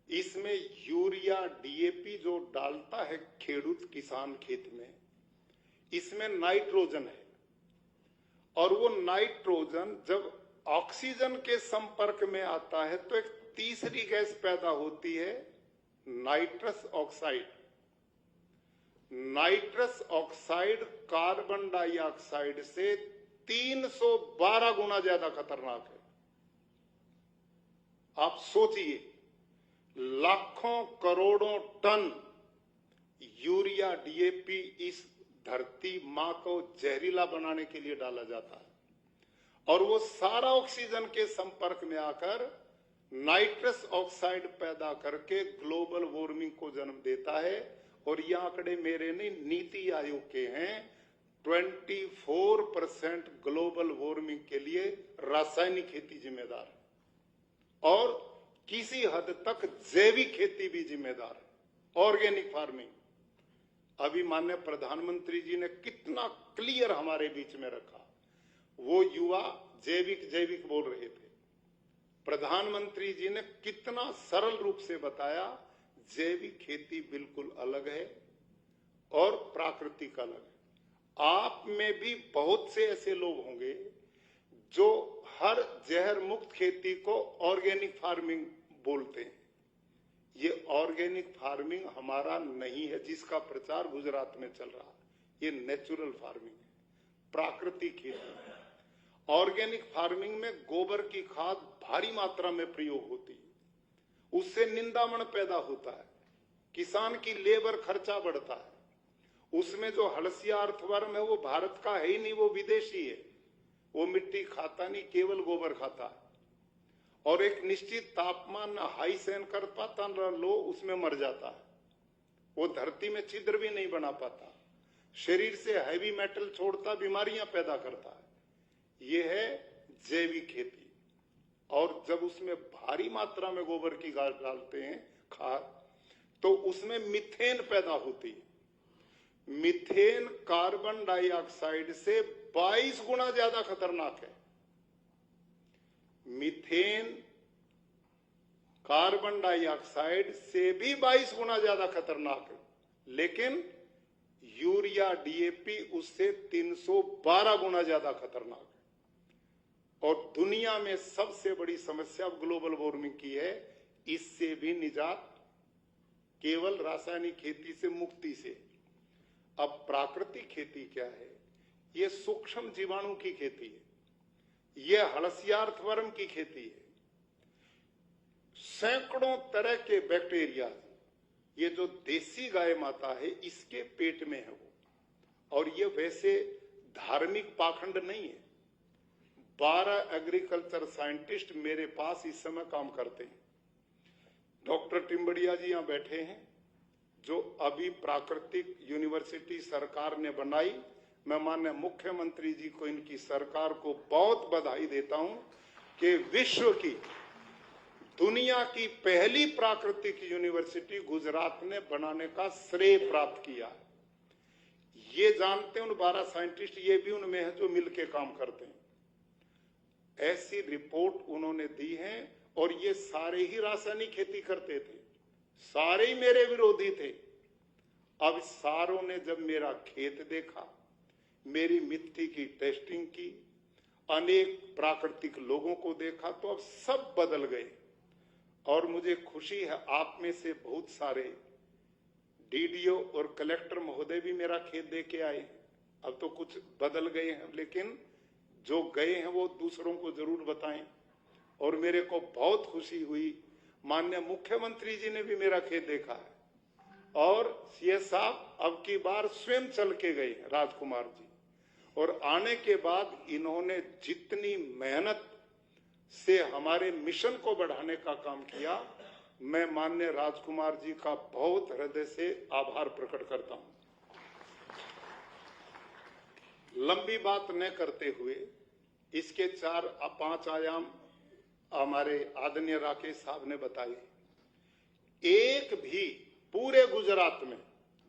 इसमें यूरिया, डीएपी जो डालता है खेडूत किसान खेत में, इसमें नाइट्रोजन है और वो नाइट्रोजन जब ऑक्सीजन के संपर्क में आता है तो एक तीसरी गैस पैदा होती है, nitrous oxide. Nitrous oxide carbon dioxide से 312 गुना ज्यादा खतरनाक है। आप सोचिए, लाखों करोड़ों टन यूरिया, डीएपी इस धरती मां को जहरीला बनाने के लिए डाला जाता है और वो सारा ऑक्सीजन के संपर्क में आकर नाइट्रस ऑक्साइड पैदा करके ग्लोबल वार्मिंग को जन्म देता है। और ये आंकड़े मेरे नहीं, नीति आयोग के हैं। 24% ग्लोबल वार्मिंग के लिए रासायनिक खेती जिम्मेदार है और किसी हद तक जैविक खेती भी जिम्मेदार है, ऑर्गेनिक फार्मिंग। अभी माननीय प्रधानमंत्री जी ने कितना क्लियर हमारे बीच में रखा। वो युवा जैविक जैविक बोल रहे थे, प्रधानमंत्री जी ने कितना सरल रूप से बताया, जैविक खेती बिल्कुल अलग है और प्राकृतिक अलग है। आप में भी बहुत से ऐसे लोग होंगे जो हर जहर मुक्त खेती को ऑर्गेनिक फार्मिंग बोलते हैं। ये ऑर्गेनिक फार्मिंग हमारा नहीं है जिसका प्रचार गुजरात में चल रहा है, ये नेचुरल फार्मिंग है, प्राकृतिक खेती है। ऑर्गेनिक फार्मिंग में गोबर की खाद भारी मात्रा में प्रयोग होती है, उससे निंदामण पैदा होता है, किसान की लेबर खर्चा बढ़ता है। उसमें जो हलसिया अर्थवर्म है वो भारत का है ही नहीं, वो विदेशी है। वो मिट्टी खाता नहीं, केवल गोबर खाता है और एक निश्चित तापमान न हाई सहन कर पाता न लो, उसमें मर जाता है। वो धरती में छिद्र भी नहीं बना पाता, शरीर से हैवी मेटल छोड़ता, बीमारियां पैदा करता है। ये है जैविक खेती। और जब उसमें भारी मात्रा में गोबर की खाद डालते हैं खाद, तो उसमें मीथेन पैदा होती है। मीथेन कार्बन डाइऑक्साइड से 22 गुना ज्यादा खतरनाक है। मीथेन कार्बन डाइऑक्साइड से भी 22 गुना ज्यादा खतरनाक है, लेकिन यूरिया, डीएपी उससे 312 गुना ज्यादा खतरनाक है। और दुनिया में सबसे बड़ी समस्या ग्लोबल वार्मिंग की है, इससे भी निजात केवल रासायनिक खेती से, मुक्ति से। अब प्राकृतिक खेती क्या है? ये सूक्ष्म जीवाणु की खेती है, ये हलसियार्थवर्म की खेती है, सैकड़ों तरह के बैक्टीरिया। ये जो देसी गाय माता है इसके पेट में है वो। और ये वैसे धार्मिक पाखंड नहीं है। 12 एग्रीकल्चर साइंटिस्ट मेरे पास इस समय काम करते हैं। डॉक्टर टिम्बड़िया जी यहां बैठे हैं, जो अभी प्राकृतिक यूनिवर्सिटी सरकार ने बनाई। मैं माननीय मुख्यमंत्री जी को, इनकी सरकार को बहुत बधाई देता हूं कि विश्व की, दुनिया की पहली प्राकृतिक यूनिवर्सिटी गुजरात ने बनाने का श्रेय प्राप्त किया। ये जानते हैं, उन 12 साइंटिस्ट ये भी उनमें है जो मिलके काम करते हैं। ऐसी रिपोर्ट उन्होंने दी है, और ये सारे ही रासायनिक खेती करते थे, सारे ही मेरे विरोधी थे। अब सारों ने जब मेरा खेत देखा, मेरी मिट्टी की टेस्टिंग की, अनेक प्राकृतिक लोगों को देखा, तो अब सब बदल गए। और मुझे खुशी है आप में से बहुत सारे डीडीओ और कलेक्टर महोदय भी मेरा खेत दे के आए। अब तो कुछ बदल गए हैं, लेकिन जो गए हैं वो दूसरों को जरूर बताएं। और मेरे को बहुत खुशी हुई, माननीय मुख्यमंत्री जी ने भी मेरा खेत देखा है, और सीएस साहब अब की बार स्वयं चल के गए राजकुमार जी, और आने के बाद इन्होंने जितनी मेहनत से हमारे मिशन को बढ़ाने का काम किया, मैं माननीय राजकुमार जी का बहुत हृदय से आभार प्रकट करता हूं। लंबी बात न करते हुए इसके 4-5 आयाम हमारे आदरणीय राकेश साहब ने बताए। एक भी पूरे गुजरात में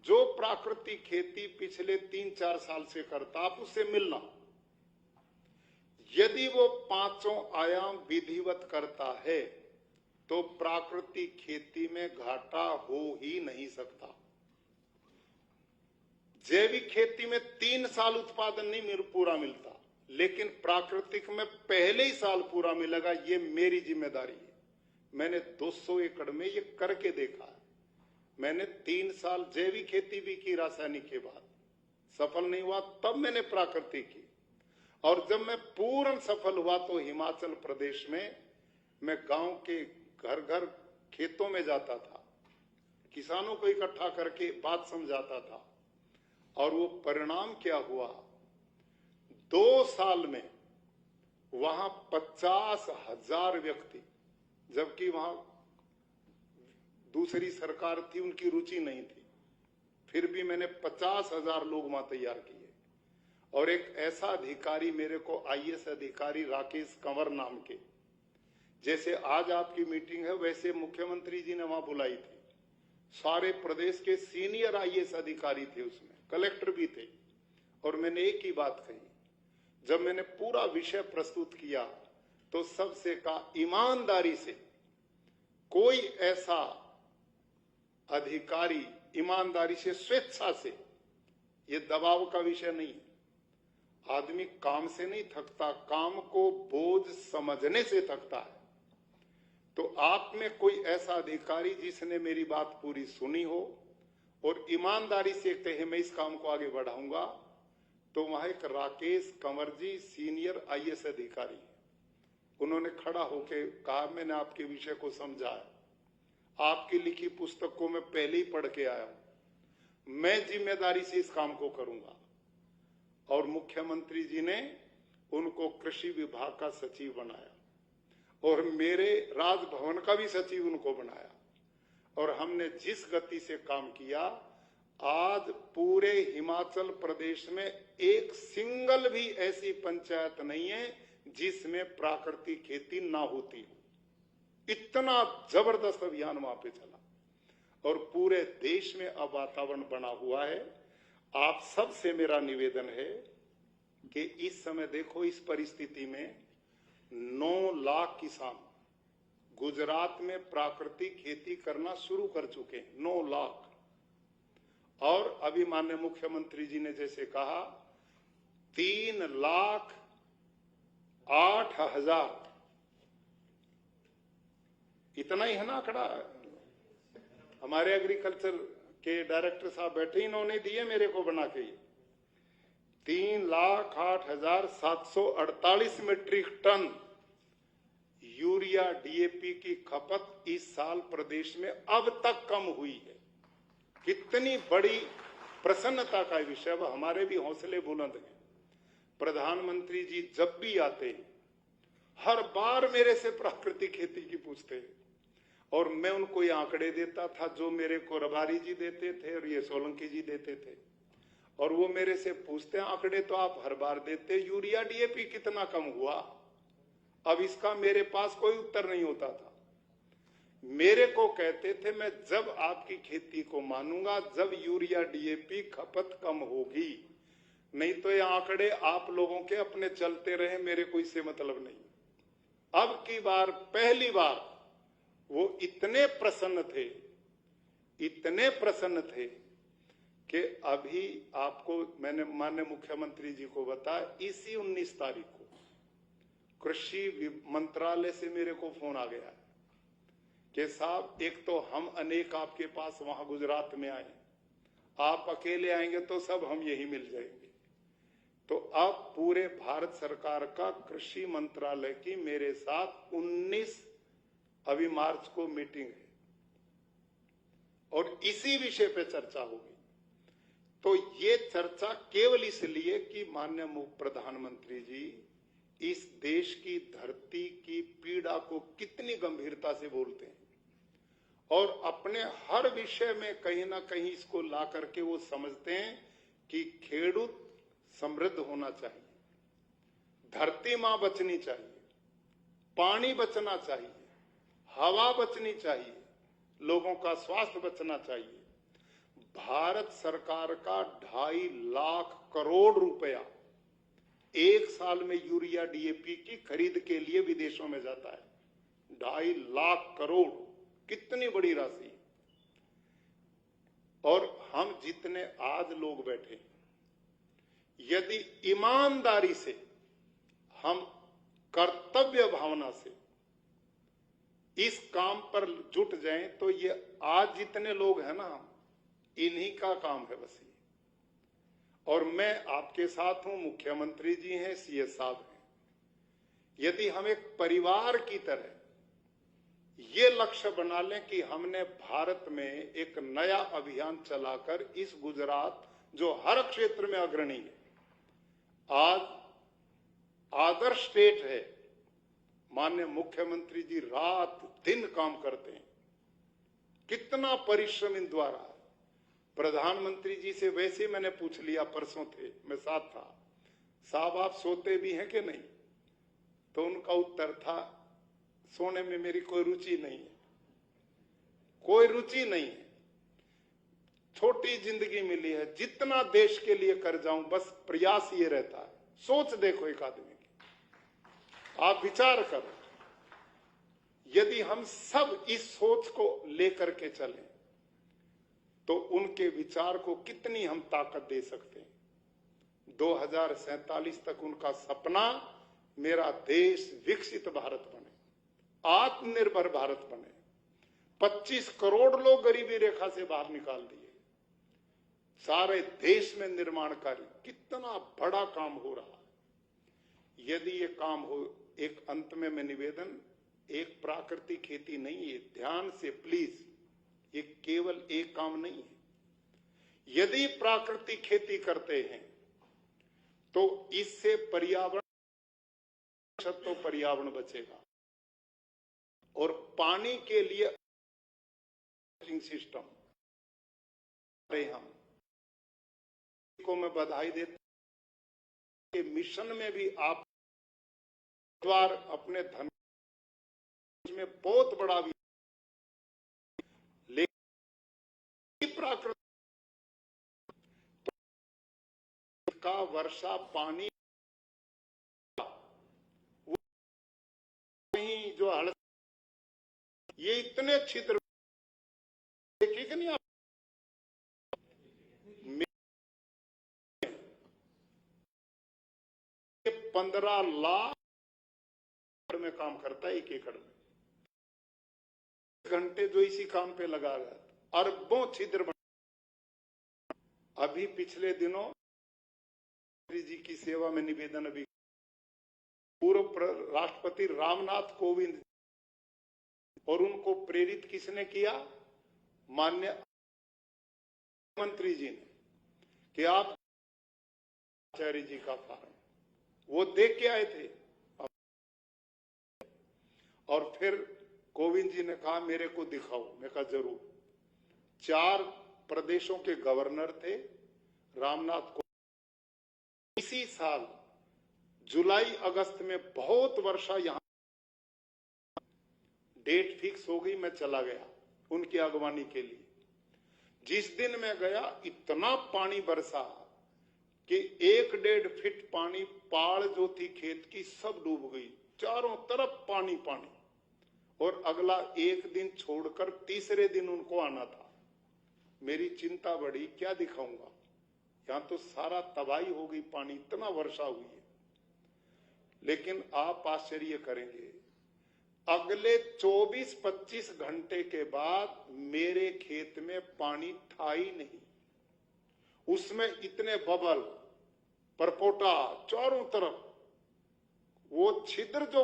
जो प्राकृतिक खेती पिछले 3-4 साल से करता, आप उससे मिलना, यदि वो 5 आयाम विधिवत करता है तो प्राकृतिक खेती में घाटा हो ही नहीं सकता। जैविक खेती में 3 साल उत्पादन नहीं पूरा मिलता, लेकिन प्राकृतिक में पहले ही साल पूरा मिलेगा। ये मेरी जिम्मेदारी है। मैंने 200 एकड़ में ये करके देखा है। मैंने 3 साल जैविक खेती भी की, रासायनिक के बाद सफल नहीं हुआ, तब मैंने प्राकृतिक की। और जब मैं पूर्ण सफल हुआ तो हिमाचल प्रदेश में मैं गांव के घर घर खेतों में जाता था, किसानों को इकट्ठा करके बात समझाता था। और वो परिणाम क्या हुआ, 2 साल में वहां 50,000 व्यक्ति, जबकि वहां दूसरी सरकार थी, उनकी रुचि नहीं थी, फिर भी मैंने 50,000 लोग वहां तैयार किए। और एक ऐसा अधिकारी मेरे को, आईएएस अधिकारी राकेश कंवर नाम के, जैसे आज आपकी मीटिंग है वैसे मुख्यमंत्री जी ने वहां बुलाई थी। सारे प्रदेश के सीनियर आईएएस अधिकारी थे उसमें, कलेक्टर भी थे। और मैंने एक ही बात कही, जब मैंने पूरा विषय प्रस्तुत किया तो सबसे कहा, ईमानदारी से कोई ऐसा अधिकारी ईमानदारी से, स्वेच्छा से, ये दबाव का विषय नहीं है। आदमी काम से नहीं थकता, काम को बोझ समझने से थकता है। तो आप में कोई ऐसा अधिकारी जिसने मेरी बात पूरी सुनी हो और ईमानदारी से कहे मैं इस काम को आगे बढ़ाऊंगा, तो वहां एक राकेश कंवर जी सीनियर आईएएस अधिकारी, उन्होंने खड़ा होकर कहा, मैंने आपके विषय को समझा है, आपकी लिखी पुस्तक को मैं पहले ही पढ़ के आया हूं, मैं जिम्मेदारी से इस काम को करूंगा। और मुख्यमंत्री जी ने उनको कृषि विभाग का सचिव बनाया और मेरे राजभवन का भी सचिव उनको बनाया। और हमने जिस गति से काम किया, आज पूरे हिमाचल प्रदेश में एक सिंगल भी ऐसी पंचायत नहीं है जिसमें प्राकृतिक खेती ना होती हो। इतना जबरदस्त अभियान वहां पे चला और पूरे देश में अब वातावरण बना हुआ है। आप सबसे मेरा निवेदन है कि इस समय देखो, इस परिस्थिति में 9 लाख किसान गुजरात में प्राकृतिक खेती करना शुरू कर चुके हैं, 9 लाख। और अभी माननीय मुख्यमंत्री जी ने जैसे कहा, 3,08,000, इतना ही है ना आंकड़ा। हमारे एग्रीकल्चर के डायरेक्टर साहब बैठे, इन्होंने दिए मेरे को बना के, 3,08,748 मीट्रिक टन यूरिया डीएपी की खपत इस साल प्रदेश में अब तक कम हुई है। कितनी बड़ी प्रसन्नता का विषय, हमारे भी हौसले बुलंद हैं। प्रधानमंत्री जी जब भी आते हैं, हर बार मेरे से प्राकृतिक खेती की पूछते हैं और मैं उनको ये आंकड़े देता था जो मेरे को रबारी जी देते थे और ये सोलंकी जी देते थे। और वो मेरे से पूछते हैं, आंकड़े तो आप हर बार देते, यूरिया डीएपी कितना कम हुआ? अब इसका मेरे पास कोई उत्तर नहीं होता था, मेरे को कहते थे मैं जब आपकी खेती को मानूंगा जब यूरिया डीएपी खपत कम होगी, नहीं तो ये आंकड़े आप लोगों के अपने चलते रहे, मेरे को इससे मतलब नहीं। अब की बार पहली बार वो इतने प्रसन्न थे कि अभी आपको मैंने माननीय मुख्यमंत्री जी को बताया, इसी 19 तारीख को कृषि मंत्रालय से मेरे को फोन आ गया कि साहब एक तो हम अनेक आपके पास वहां गुजरात में आए, आप अकेले आएंगे तो सब हम यही मिल जाएंगे। तो अब पूरे भारत सरकार का कृषि मंत्रालय की मेरे साथ 19 अभी मार्च को मीटिंग है और इसी विषय पे चर्चा होगी। तो ये चर्चा केवल इसलिए कि माननीय प्रधानमंत्री जी इस देश की धरती की पीड़ा को कितनी गंभीरता से बोलते हैं और अपने हर विषय में कहीं ना कहीं इसको ला करके वो समझते हैं कि खेडूत समृद्ध होना चाहिए, धरती मां बचनी चाहिए, पानी बचना चाहिए, हवा बचनी चाहिए, लोगों का स्वास्थ्य बचना चाहिए। भारत सरकार का 2.5 लाख करोड़ रुपया एक साल में यूरिया डीएपी की खरीद के लिए विदेशों में जाता है। 2.5 लाख करोड़ कितनी बड़ी राशि। और हम जितने आज लोग बैठे हैं, यदि ईमानदारी से हम कर्तव्य भावना से इस काम पर जुट जाएं तो ये आज जितने लोग हैं ना, इन्हीं का काम है बस ये। और मैं आपके साथ हूं, मुख्यमंत्री जी हैं, सीएस साहब हैं। यदि हम एक परिवार की तरह ये लक्ष्य बना लें कि हमने भारत में एक नया अभियान चलाकर इस गुजरात जो हर क्षेत्र में अग्रणी है, आज आदर्श स्टेट है। माननीय मुख्यमंत्री जी रात दिन काम करते हैं, कितना परिश्रम इन द्वारा। प्रधानमंत्री जी से वैसे मैंने पूछ लिया, परसों थे, मैं साथ था, साहब आप सोते भी हैं कि नहीं? तो उनका उत्तर था, सोने में मेरी कोई रुचि नहीं है, कोई रुचि नहीं है। छोटी जिंदगी मिली है, जितना देश के लिए कर जाऊं बस प्रयास ये रहता है। सोच देखो एक आदमी की, आप विचार करो, यदि हम सब इस सोच को लेकर के चलें तो उनके विचार को कितनी हम ताकत दे सकते हैं। 2047 तक उनका सपना मेरा देश विकसित भारत बने, आत्मनिर्भर भारत बने। 25 करोड़ लोग गरीबी रेखा से बाहर निकाल दिए, सारे देश में निर्माण कार्य, कितना बड़ा काम हो रहा है। यदि ये काम हो, एक अंत में मैं निवेदन, एक प्राकृतिक खेती नहीं है, ध्यान से प्लीज, ये केवल एक काम नहीं है। यदि प्राकृतिक खेती करते हैं तो इससे पर्यावरण, तो पर्यावरण बचेगा। और पानी के लिए सिस्टम, हम को मैं बधाई देता हूं कि मिशन में भी आप द्वार अपने धन में बहुत बड़ा भी, लेकिन प्राकृतिक का वर्षा पानी नहीं, जो हड़, ये इतने छिद्र देखिए कि नहीं आप, 15 लाख में काम करता है, 1 एकड़ में। घंटे जो इसी काम पे लगा रहा है, अरबों छिद्र बन। अभी पिछले दिनों जी की सेवा में निवेदन, अभी पूर्व राष्ट्रपति रामनाथ कोविंद, और उनको प्रेरित किसने किया? माननीय मंत्री जी ने, कि आप आचार्य जी का फार्म वो देख के आए थे। और फिर कोविंद जी ने कहा मेरे को दिखाओ, मैं कहा जरूर। 4 प्रदेशों के गवर्नर थे, रामनाथ को इसी साल जुलाई अगस्त में बहुत वर्षा, यहां डेट फिक्स हो गई, मैं चला गया उनकी अगवानी के लिए। जिस दिन मैं गया इतना पानी बरसा कि 1-1.5 फीट पानी, पाड़ जो थी खेत की सब डूब गई, चारों तरफ पानी पानी। और अगला एक दिन छोड़कर तीसरे दिन उनको आना था। मेरी चिंता बढ़ी, क्या दिखाऊंगा, यहां तो सारा तबाही हो गई, पानी इतना वर्षा हुई है। लेकिन आप आश्चर्य करेंगे, अगले 24-25 घंटे के बाद मेरे खेत में पानी था ही नहीं। उसमें इतने बबल, परपोटा चारों तरफ, वो छिद्र जो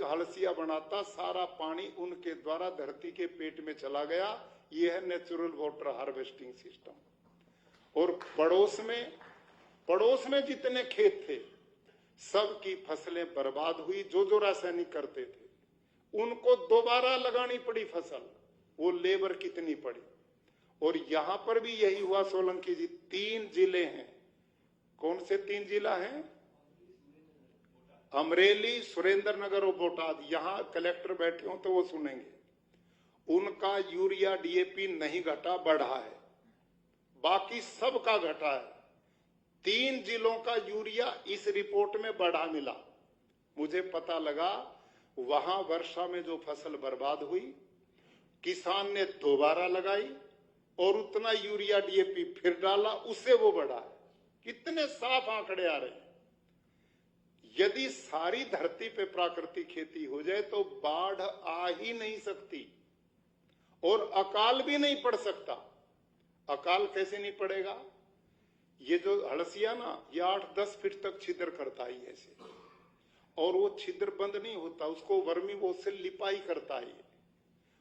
हलसिया बनाता, सारा पानी उनके द्वारा धरती के पेट में चला गया। ये है नेचुरल वाटर हार्वेस्टिंग सिस्टम। और पड़ोस में जितने खेत थे सबकी फसलें बर्बाद हुई। जो रासायनिक करते थे उनको दोबारा लगानी पड़ी फसल, वो लेबर कितनी पड़ी। और यहां पर भी यही हुआ सोलंकी जी। 3 जिले हैं, कौन से 3 जिला हैं? अमरेली, सुरेंद्रनगर और बोटाद। यहां कलेक्टर बैठे हो तो वो सुनेंगे। उनका यूरिया डीएपी नहीं घटा, बढ़ा है, बाकी सबका घटा है। 3 जिलों का यूरिया इस रिपोर्ट में बढ़ा मिला। मुझे पता लगा वहां वर्षा में जो फसल बर्बाद हुई, किसान ने दोबारा लगाई और उतना यूरिया डीएपी फिर डाला, उससे वो बढ़ा है। कितने साफ आंकड़े आ रहे हैं। यदि सारी धरती पे प्राकृतिक खेती हो जाए तो बाढ़ आ ही नहीं सकती और अकाल भी नहीं पड़ सकता। अकाल कैसे नहीं पड़ेगा? ये जो हलसिया ना, ये 8-10 फीट तक छिद्र करता है ऐसे, और वो छिद्र बंद नहीं होता, उसको वर्मी वो से लिपाई करता है।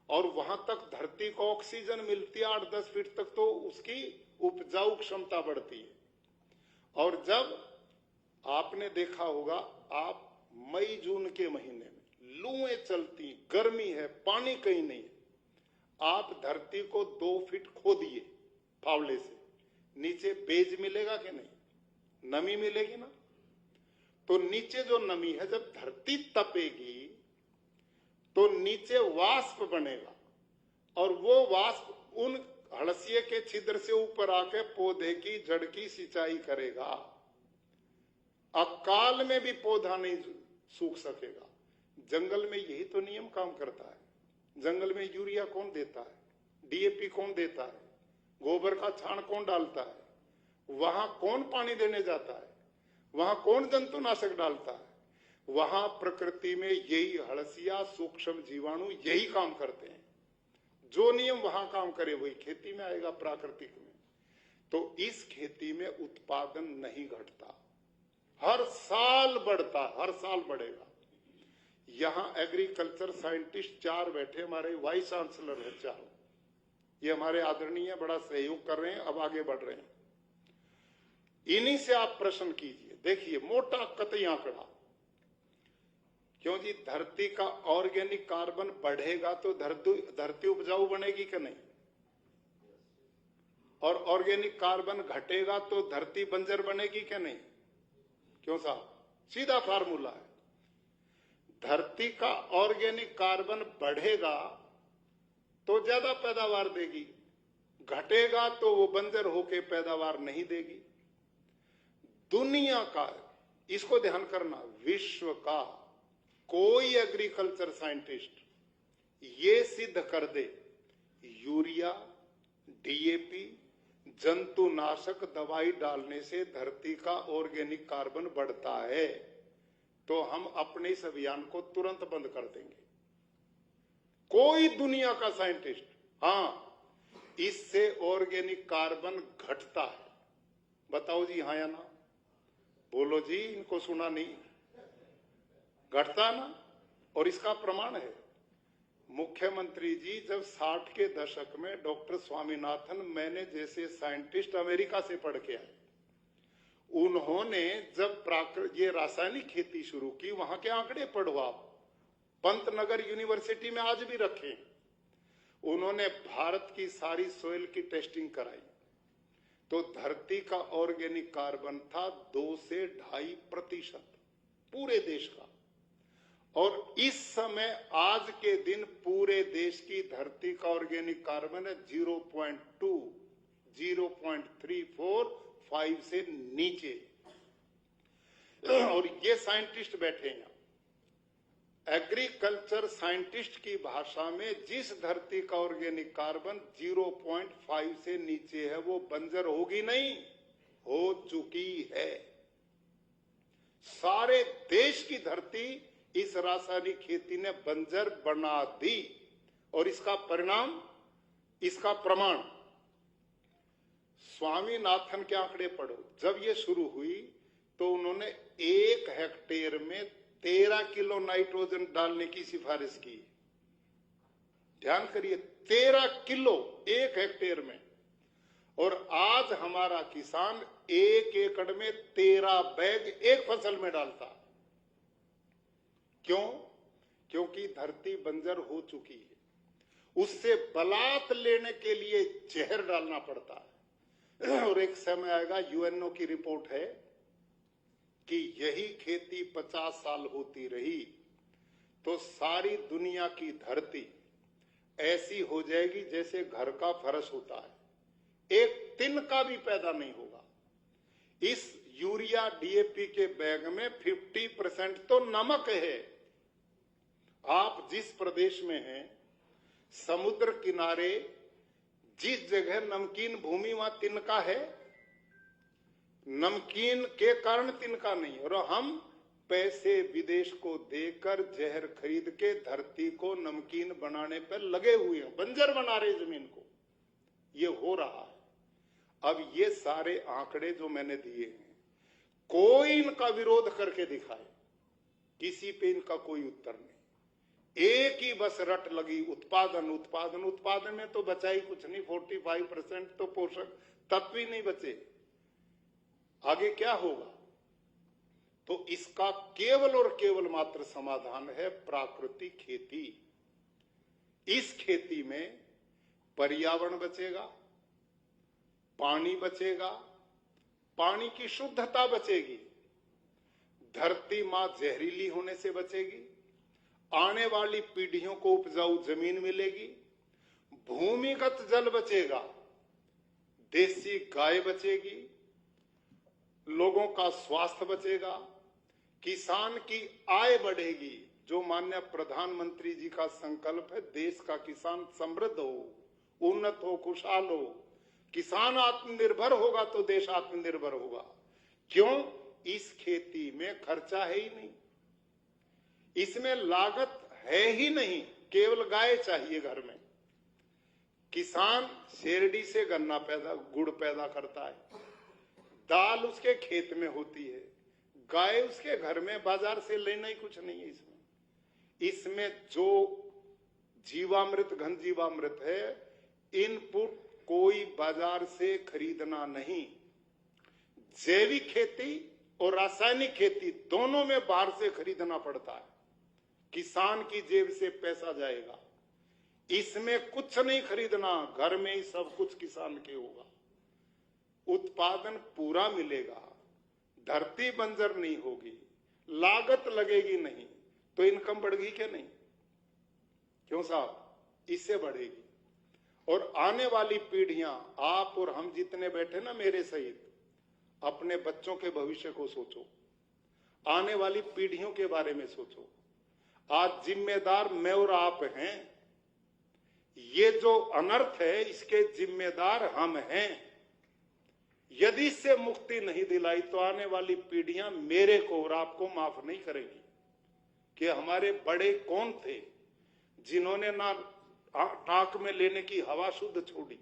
और वहां तक धरती को ऑक्सीजन मिलती है 8-10 फीट तक, तो उसकी उपजाऊ क्षमता बढ़ती है। और जब आपने देखा होगा, आप मई-जून के महीने में लूएं चलती, गर्मी है, पानी कहीं नहीं है, आप धरती को 2 फीट खोदिए फावड़े से, नीचे बेज मिलेगा कि नहीं? नमी मिलेगी ना। तो नीचे जो नमी है, जब धरती तपेगी तो नीचे वाष्प बनेगा और वो वाष्प उन हलसिये के छिद्र से ऊपर आके पौधे की जड़ की सिंचाई करेगा। अकाल में भी पौधा नहीं सूख सकेगा। जंगल में यही तो नियम काम करता है। जंगल में यूरिया कौन देता है? डीएपी कौन देता है? गोबर का छाण कौन डालता है? वहां कौन पानी देने जाता है? वहां कौन जंतुनाशक डालता है? वहां प्रकृति में यही हलसिया, सूक्ष्म जीवाणु यही काम करते हैं। जो नियम वहां काम करे वही खेती में आएगा, प्राकृतिक में। तो इस खेती में उत्पादन नहीं घटता, हर साल बढ़ता, हर साल बढ़ेगा। यहां एग्रीकल्चर साइंटिस्ट 4 बैठे, हमारे वाइस चांसलर है 4, ये हमारे आदरणीय बड़ा सहयोग कर रहे हैं, अब आगे बढ़ रहे हैं। इन्हीं से आप प्रश्न कीजिए, देखिए मोटा कतई आंकड़ा। क्यों जी? धरती का ऑर्गेनिक कार्बन बढ़ेगा तो धरती उपजाऊ बनेगी कि नहीं? और ऑर्गेनिक कार्बन घटेगा तो धरती बंजर बनेगी कि नहीं? क्यों साहब? सीधा फार्मूला है। धरती का ऑर्गेनिक कार्बन बढ़ेगा तो ज्यादा पैदावार देगी, घटेगा तो वो बंजर होके पैदावार नहीं देगी। दुनिया का, इसको ध्यान करना, विश्व का कोई एग्रीकल्चर साइंटिस्ट ये सिद्ध कर दे यूरिया, डीएपी, जंतुनाशक दवाई डालने से धरती का ऑर्गेनिक कार्बन बढ़ता है, तो हम अपने इस अभियान को तुरंत बंद कर देंगे। कोई दुनिया का साइंटिस्ट, हाँ, इससे ऑर्गेनिक कार्बन घटता है, बताओ जी हाँ या ना? बोलो जी, इनको सुना नहीं? घटता ना। और इसका प्रमाण है, मुख्यमंत्री जी जब 60 के दशक में डॉक्टर स्वामीनाथन, मैंने जैसे साइंटिस्ट अमेरिका से पढ़ के आए, उन्होंने जब ये रासायनिक खेती शुरू की, वहां के आंकड़े पढ़ो आप, पंतनगर यूनिवर्सिटी में आज भी रखे। उन्होंने भारत की सारी सोइल की टेस्टिंग कराई तो धरती का ऑर्गेनिक कार्बन था 2 से 2.5% पूरे देश का। और इस समय आज के दिन पूरे देश की धरती का ऑर्गेनिक कार्बन है 0.2, 0.345 से नीचे। और ये साइंटिस्ट बैठे हैं, एग्रीकल्चर साइंटिस्ट की भाषा में जिस धरती का ऑर्गेनिक कार्बन 0.5 से नीचे है वो बंजर होगी नहीं, हो चुकी है। सारे देश की धरती इस रासायनिक खेती ने बंजर बना दी। और इसका परिणाम, इसका प्रमाण स्वामीनाथन के आंकड़े पढ़ो। जब ये शुरू हुई तो उन्होंने 1 हेक्टेयर में 13 किलो नाइट्रोजन डालने की सिफारिश की। ध्यान करिए, 13 किलो 1 हेक्टेयर में। और आज हमारा किसान 1 एकड़ में 13 बैग एक फसल में डालता। क्यों? क्योंकि धरती बंजर हो चुकी है। उससे बलात् लेने के लिए जहर डालना पड़ता है। और एक समय आएगा, यूएनओ की रिपोर्ट है कि यही खेती 50 साल होती रही तो सारी दुनिया की धरती ऐसी हो जाएगी जैसे घर का फर्श होता है, एक तिनका भी पैदा नहीं होगा। इस यूरिया डीएपी के बैग में 50% तो नमक है। आप जिस प्रदेश में हैं, समुद्र किनारे जिस जगह नमकीन भूमि वहां तिनका है, नमकीन के कारण तिनका नहीं। और हम पैसे विदेश को देकर जहर खरीद के धरती को नमकीन बनाने पर लगे हुए हैं, बंजर बना रहे जमीन को। ये हो रहा है। अब ये सारे आंकड़े जो मैंने दिए हैं, कोई इनका विरोध करके दिखाए, किसी पे इनका कोई उत्तर नहीं। एक ही बस रट लगी, उत्पादन उत्पादन उत्पादन में तो बचा ही कुछ नहीं। 45% तो पोषक तत्व ही नहीं बचे। आगे क्या होगा? तो इसका केवल और केवल मात्र समाधान है प्राकृतिक खेती। इस खेती में पर्यावरण बचेगा, पानी बचेगा, पानी की शुद्धता बचेगी, धरती मां जहरीली होने से बचेगी, आने वाली पीढ़ियों को उपजाऊ जमीन मिलेगी, भूमिगत जल बचेगा, देसी गाय बचेगी, लोगों का स्वास्थ्य बचेगा, किसान की आय बढ़ेगी। जो माननीय प्रधानमंत्री जी का संकल्प है, देश का किसान समृद्ध हो, उन्नत हो, खुशहाल हो। किसान आत्मनिर्भर होगा तो देश आत्मनिर्भर होगा। क्यों? इस खेती में खर्चा है ही नहीं, इसमें लागत है ही नहीं, केवल गाय चाहिए घर में। किसान शेरडी से गन्ना गुड़ पैदा करता है, दाल उसके खेत में होती है, गाय उसके घर में, बाजार से लेना ही कुछ नहीं है इसमें जो जीवामृत, घन जीवामृत है, इनपुट कोई बाजार से खरीदना नहीं। जैविक खेती और रासायनिक खेती दोनों में बाहर से खरीदना पड़ता है। किसान की जेब से पैसा जाएगा, इसमें कुछ नहीं खरीदना, घर में ही सब कुछ किसान के होगा। उत्पादन पूरा मिलेगा, धरती बंजर नहीं होगी, लागत लगेगी नहीं, तो इनकम बढ़ेगी क्या? नहीं। क्यों साहब? इससे बढ़ेगी। और आने वाली पीढ़ियां, आप और हम जितने बैठे ना मेरे सहित, अपने बच्चों के भविष्य को सोचो, आने वाली पीढ़ियों के बारे में सोचो। आज जिम्मेदार मैं और आप हैं। ये जो अनर्थ है इसके जिम्मेदार हम हैं। यदि इससे मुक्ति नहीं दिलाई तो आने वाली पीढ़ियां मेरे को और आपको माफ नहीं करेगी कि हमारे बड़े कौन थे जिन्होंने ना नाक में लेने की हवा शुद्ध छोड़ी,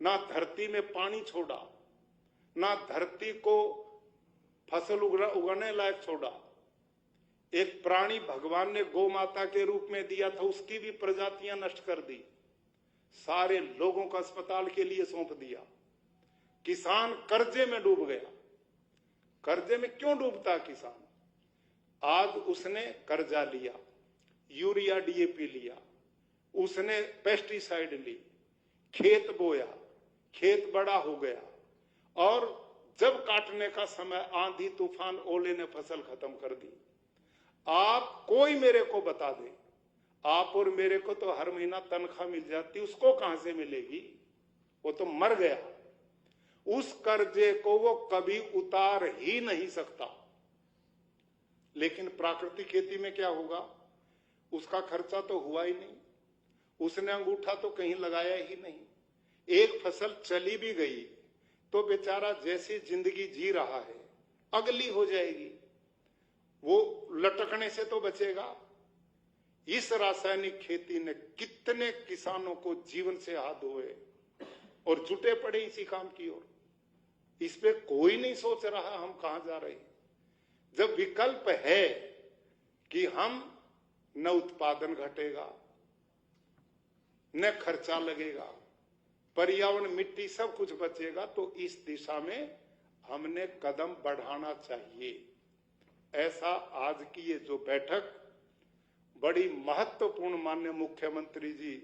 ना धरती में पानी छोड़ा, ना धरती को फसल उगाने लायक छोड़ा। एक प्राणी भगवान ने गौ माता के रूप में दिया था, उसकी भी प्रजातियां नष्ट कर दी, सारे लोगों को अस्पताल के लिए सौंप दिया। किसान कर्जे में डूब गया। कर्जे में क्यों डूबता किसान? आज उसने कर्जा लिया, यूरिया डीएपी लिया, उसने पेस्टिसाइड ली, खेत बोया, खेत बड़ा हो गया, और जब काटने का समय आंधी तूफान ओले ने फसल खत्म कर दी। आप कोई मेरे को बता दे, आप और मेरे को तो हर महीना तनख्वाह मिल जाती, उसको कहां से मिलेगी? वो तो मर गया। उस कर्जे को वो कभी उतार ही नहीं सकता। लेकिन प्राकृतिक खेती में क्या होगा? उसका खर्चा तो हुआ ही नहीं, उसने अंगूठा तो कहीं लगाया ही नहीं। एक फसल चली भी गई तो बेचारा जैसी जिंदगी जी रहा है अगली हो जाएगी, वो लटकने से तो बचेगा। इस रासायनिक खेती ने कितने किसानों को जीवन से हाथ धोए और जुटे पड़े इसी काम की ओर। इस पे कोई नहीं सोच रहा हम कहां जा रहे हैं। जब विकल्प है कि हम न उत्पादन घटेगा, न खर्चा लगेगा, पर्यावरण, मिट्टी सब कुछ बचेगा, तो इस दिशा में हमने कदम बढ़ाना चाहिए। ऐसा आज की ये जो बैठक बड़ी महत्वपूर्ण माननीय मुख्यमंत्री जी,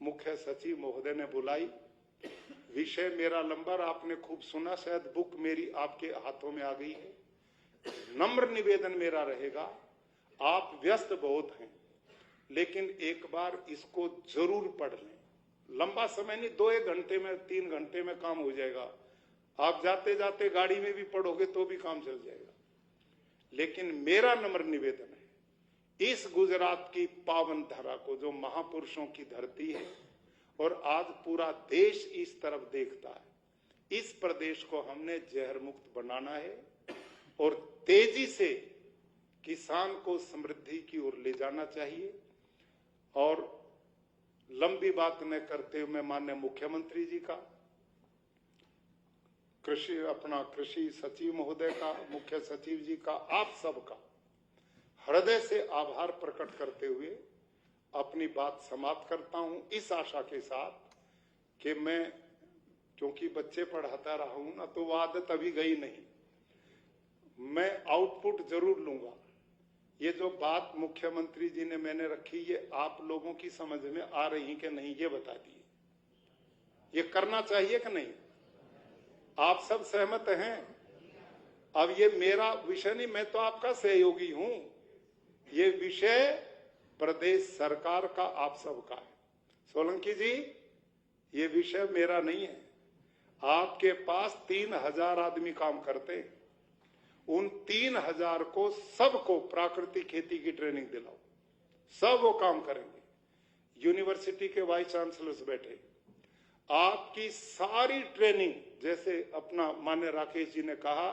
मुख्य सचिव महोदय ने बुलाई। विषय मेरा लंबा, आपने खूब सुना, शायद बुक मेरी आपके हाथों में आ गई है। नम्र निवेदन मेरा रहेगा, आप व्यस्त बहुत हैं, लेकिन एक बार इसको जरूर पढ़ लें। लंबा समय नहीं, 2-1 घंटे में, 3 घंटे में काम हो जाएगा। आप जाते जाते गाड़ी में भी पढ़ोगे तो भी काम चल जाएगा। लेकिन मेरा नम्र निवेदन है, इस गुजरात की पावन धरा को, जो महापुरुषों की धरती है और आज पूरा देश इस तरफ देखता है, इस प्रदेश को हमने जहर मुक्त बनाना है और तेजी से किसान को समृद्धि की ओर ले जाना चाहिए। और लंबी बात न करते हुए मैं माननीय मुख्यमंत्री जी का, कृषि सचिव महोदय का, मुख्य सचिव जी का, आप सबका हृदय से आभार प्रकट करते हुए अपनी बात समाप्त करता हूं, इस आशा के साथ कि मैं, क्योंकि बच्चे पढ़ाता रहा हूं ना, तो वो आदत अभी गई नहीं, मैं आउटपुट जरूर लूंगा। ये जो बात मुख्यमंत्री जी ने मैंने रखी, ये आप लोगों की समझ में आ रही कि नहीं, ये बता दिए। ये करना चाहिए कि नहीं? आप सब सहमत हैं? अब ये मेरा विषय नहीं, मैं तो आपका सहयोगी हूं। ये विषय प्रदेश सरकार का, आप सबका है। सोलंकी जी, ये विषय मेरा नहीं है। आपके पास 3000 आदमी काम करते हैं, उन 3000 को, सबको प्राकृतिक खेती की ट्रेनिंग दिलाओ, सब वो काम करेंगे। यूनिवर्सिटी के वाइस चांसलर्स बैठे, आपकी सारी ट्रेनिंग, जैसे अपना माननीय राकेश जी ने कहा,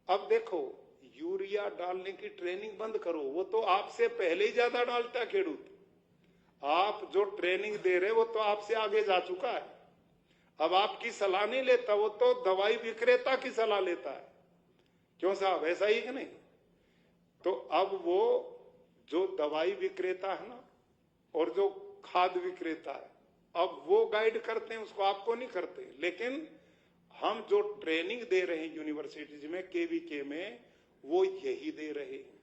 अब देखो यूरिया डालने की ट्रेनिंग बंद करो, वो तो आपसे पहले ही ज्यादा डालता है खेडूत। आप जो ट्रेनिंग दे रहे वो तो आपसे आगे जा चुका है। अब आपकी सलाह नहीं लेता, वो तो दवाई विक्रेता की सलाह लेता है। क्यों साहब, ऐसा ही है नहीं? तो अब वो जो दवाई विक्रेता है ना, और जो खाद विक्रेता है, अब वो गाइड करते हैं उसको, आपको नहीं करते। लेकिन हम जो ट्रेनिंग दे रहे हैं यूनिवर्सिटीज में, केवीके में, वो यही दे रहे हैं।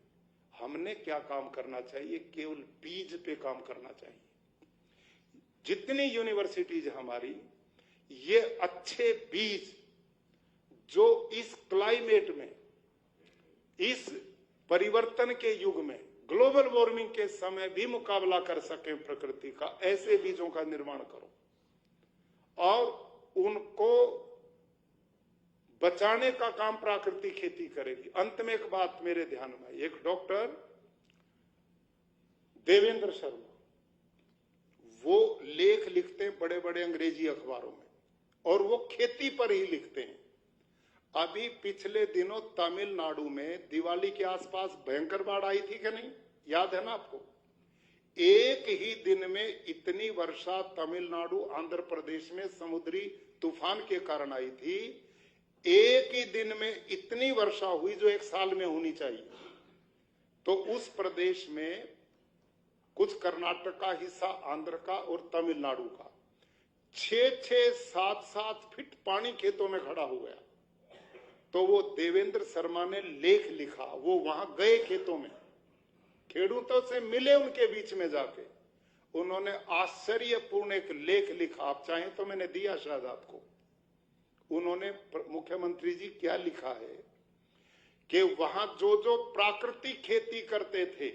हमने क्या काम करना चाहिए? केवल बीज पे काम करना चाहिए। जितनी यूनिवर्सिटीज हमारी, ये अच्छे बीज जो इस क्लाइमेट में, इस परिवर्तन के युग में, ग्लोबल वार्मिंग के समय भी मुकाबला कर सके प्रकृति का, ऐसे बीजों का निर्माण करो और उनको बचाने का काम प्राकृतिक खेती करेगी। अंत में एक बात मेरे ध्यान में, एक डॉक्टर देवेंद्र शर्मा, वो लेख लिखते हैं बड़े बड़े अंग्रेजी अखबारों में, और वो खेती पर ही लिखते हैं। अभी पिछले दिनों तमिलनाडु में दिवाली के आसपास भयंकर बाढ़ आई थी कि नहीं, याद है ना आपको? एक ही दिन में इतनी वर्षा तमिलनाडु, आंध्र प्रदेश में समुद्री तूफान के कारण आई थी। एक ही दिन में इतनी वर्षा हुई जो एक साल में होनी चाहिए। तो उस प्रदेश में कुछ कर्नाटक का हिस्सा, आंध्र का और तमिलनाडु का, 6-6, 7-7 फीट पानी खेतों में खड़ा हो गया। तो वो देवेंद्र शर्मा ने लेख लिखा, वो वहां गए खेतों में, खेडूतों से मिले, उनके बीच में जाके उन्होंने आश्चर्यपूर्ण एक लेख लिखा। आप चाहें तो मैंने दिया शायद आपको। उन्होंने, मुख्यमंत्री जी, क्या लिखा है कि वहां जो जो प्राकृतिक खेती करते थे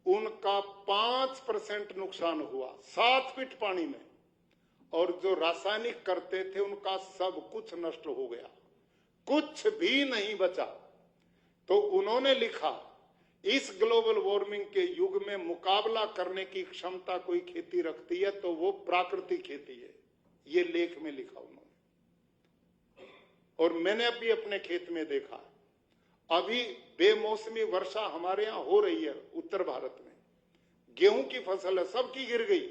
उनका 5% नुकसान हुआ 7 फीट पानी में, और जो रासायनिक करते थे उनका सब कुछ नष्ट हो गया, कुछ भी नहीं बचा। तो उन्होंने लिखा, इस ग्लोबल वार्मिंग के युग में मुकाबला करने की क्षमता कोई खेती रखती है तो वो प्राकृतिक खेती है। ये लेख में लिखा उन्होंने। और मैंने अभी अपने खेत में देखा, अभी बेमौसमी वर्षा हमारे यहां हो रही है उत्तर भारत में, गेहूं की फसल है सबकी गिर गई,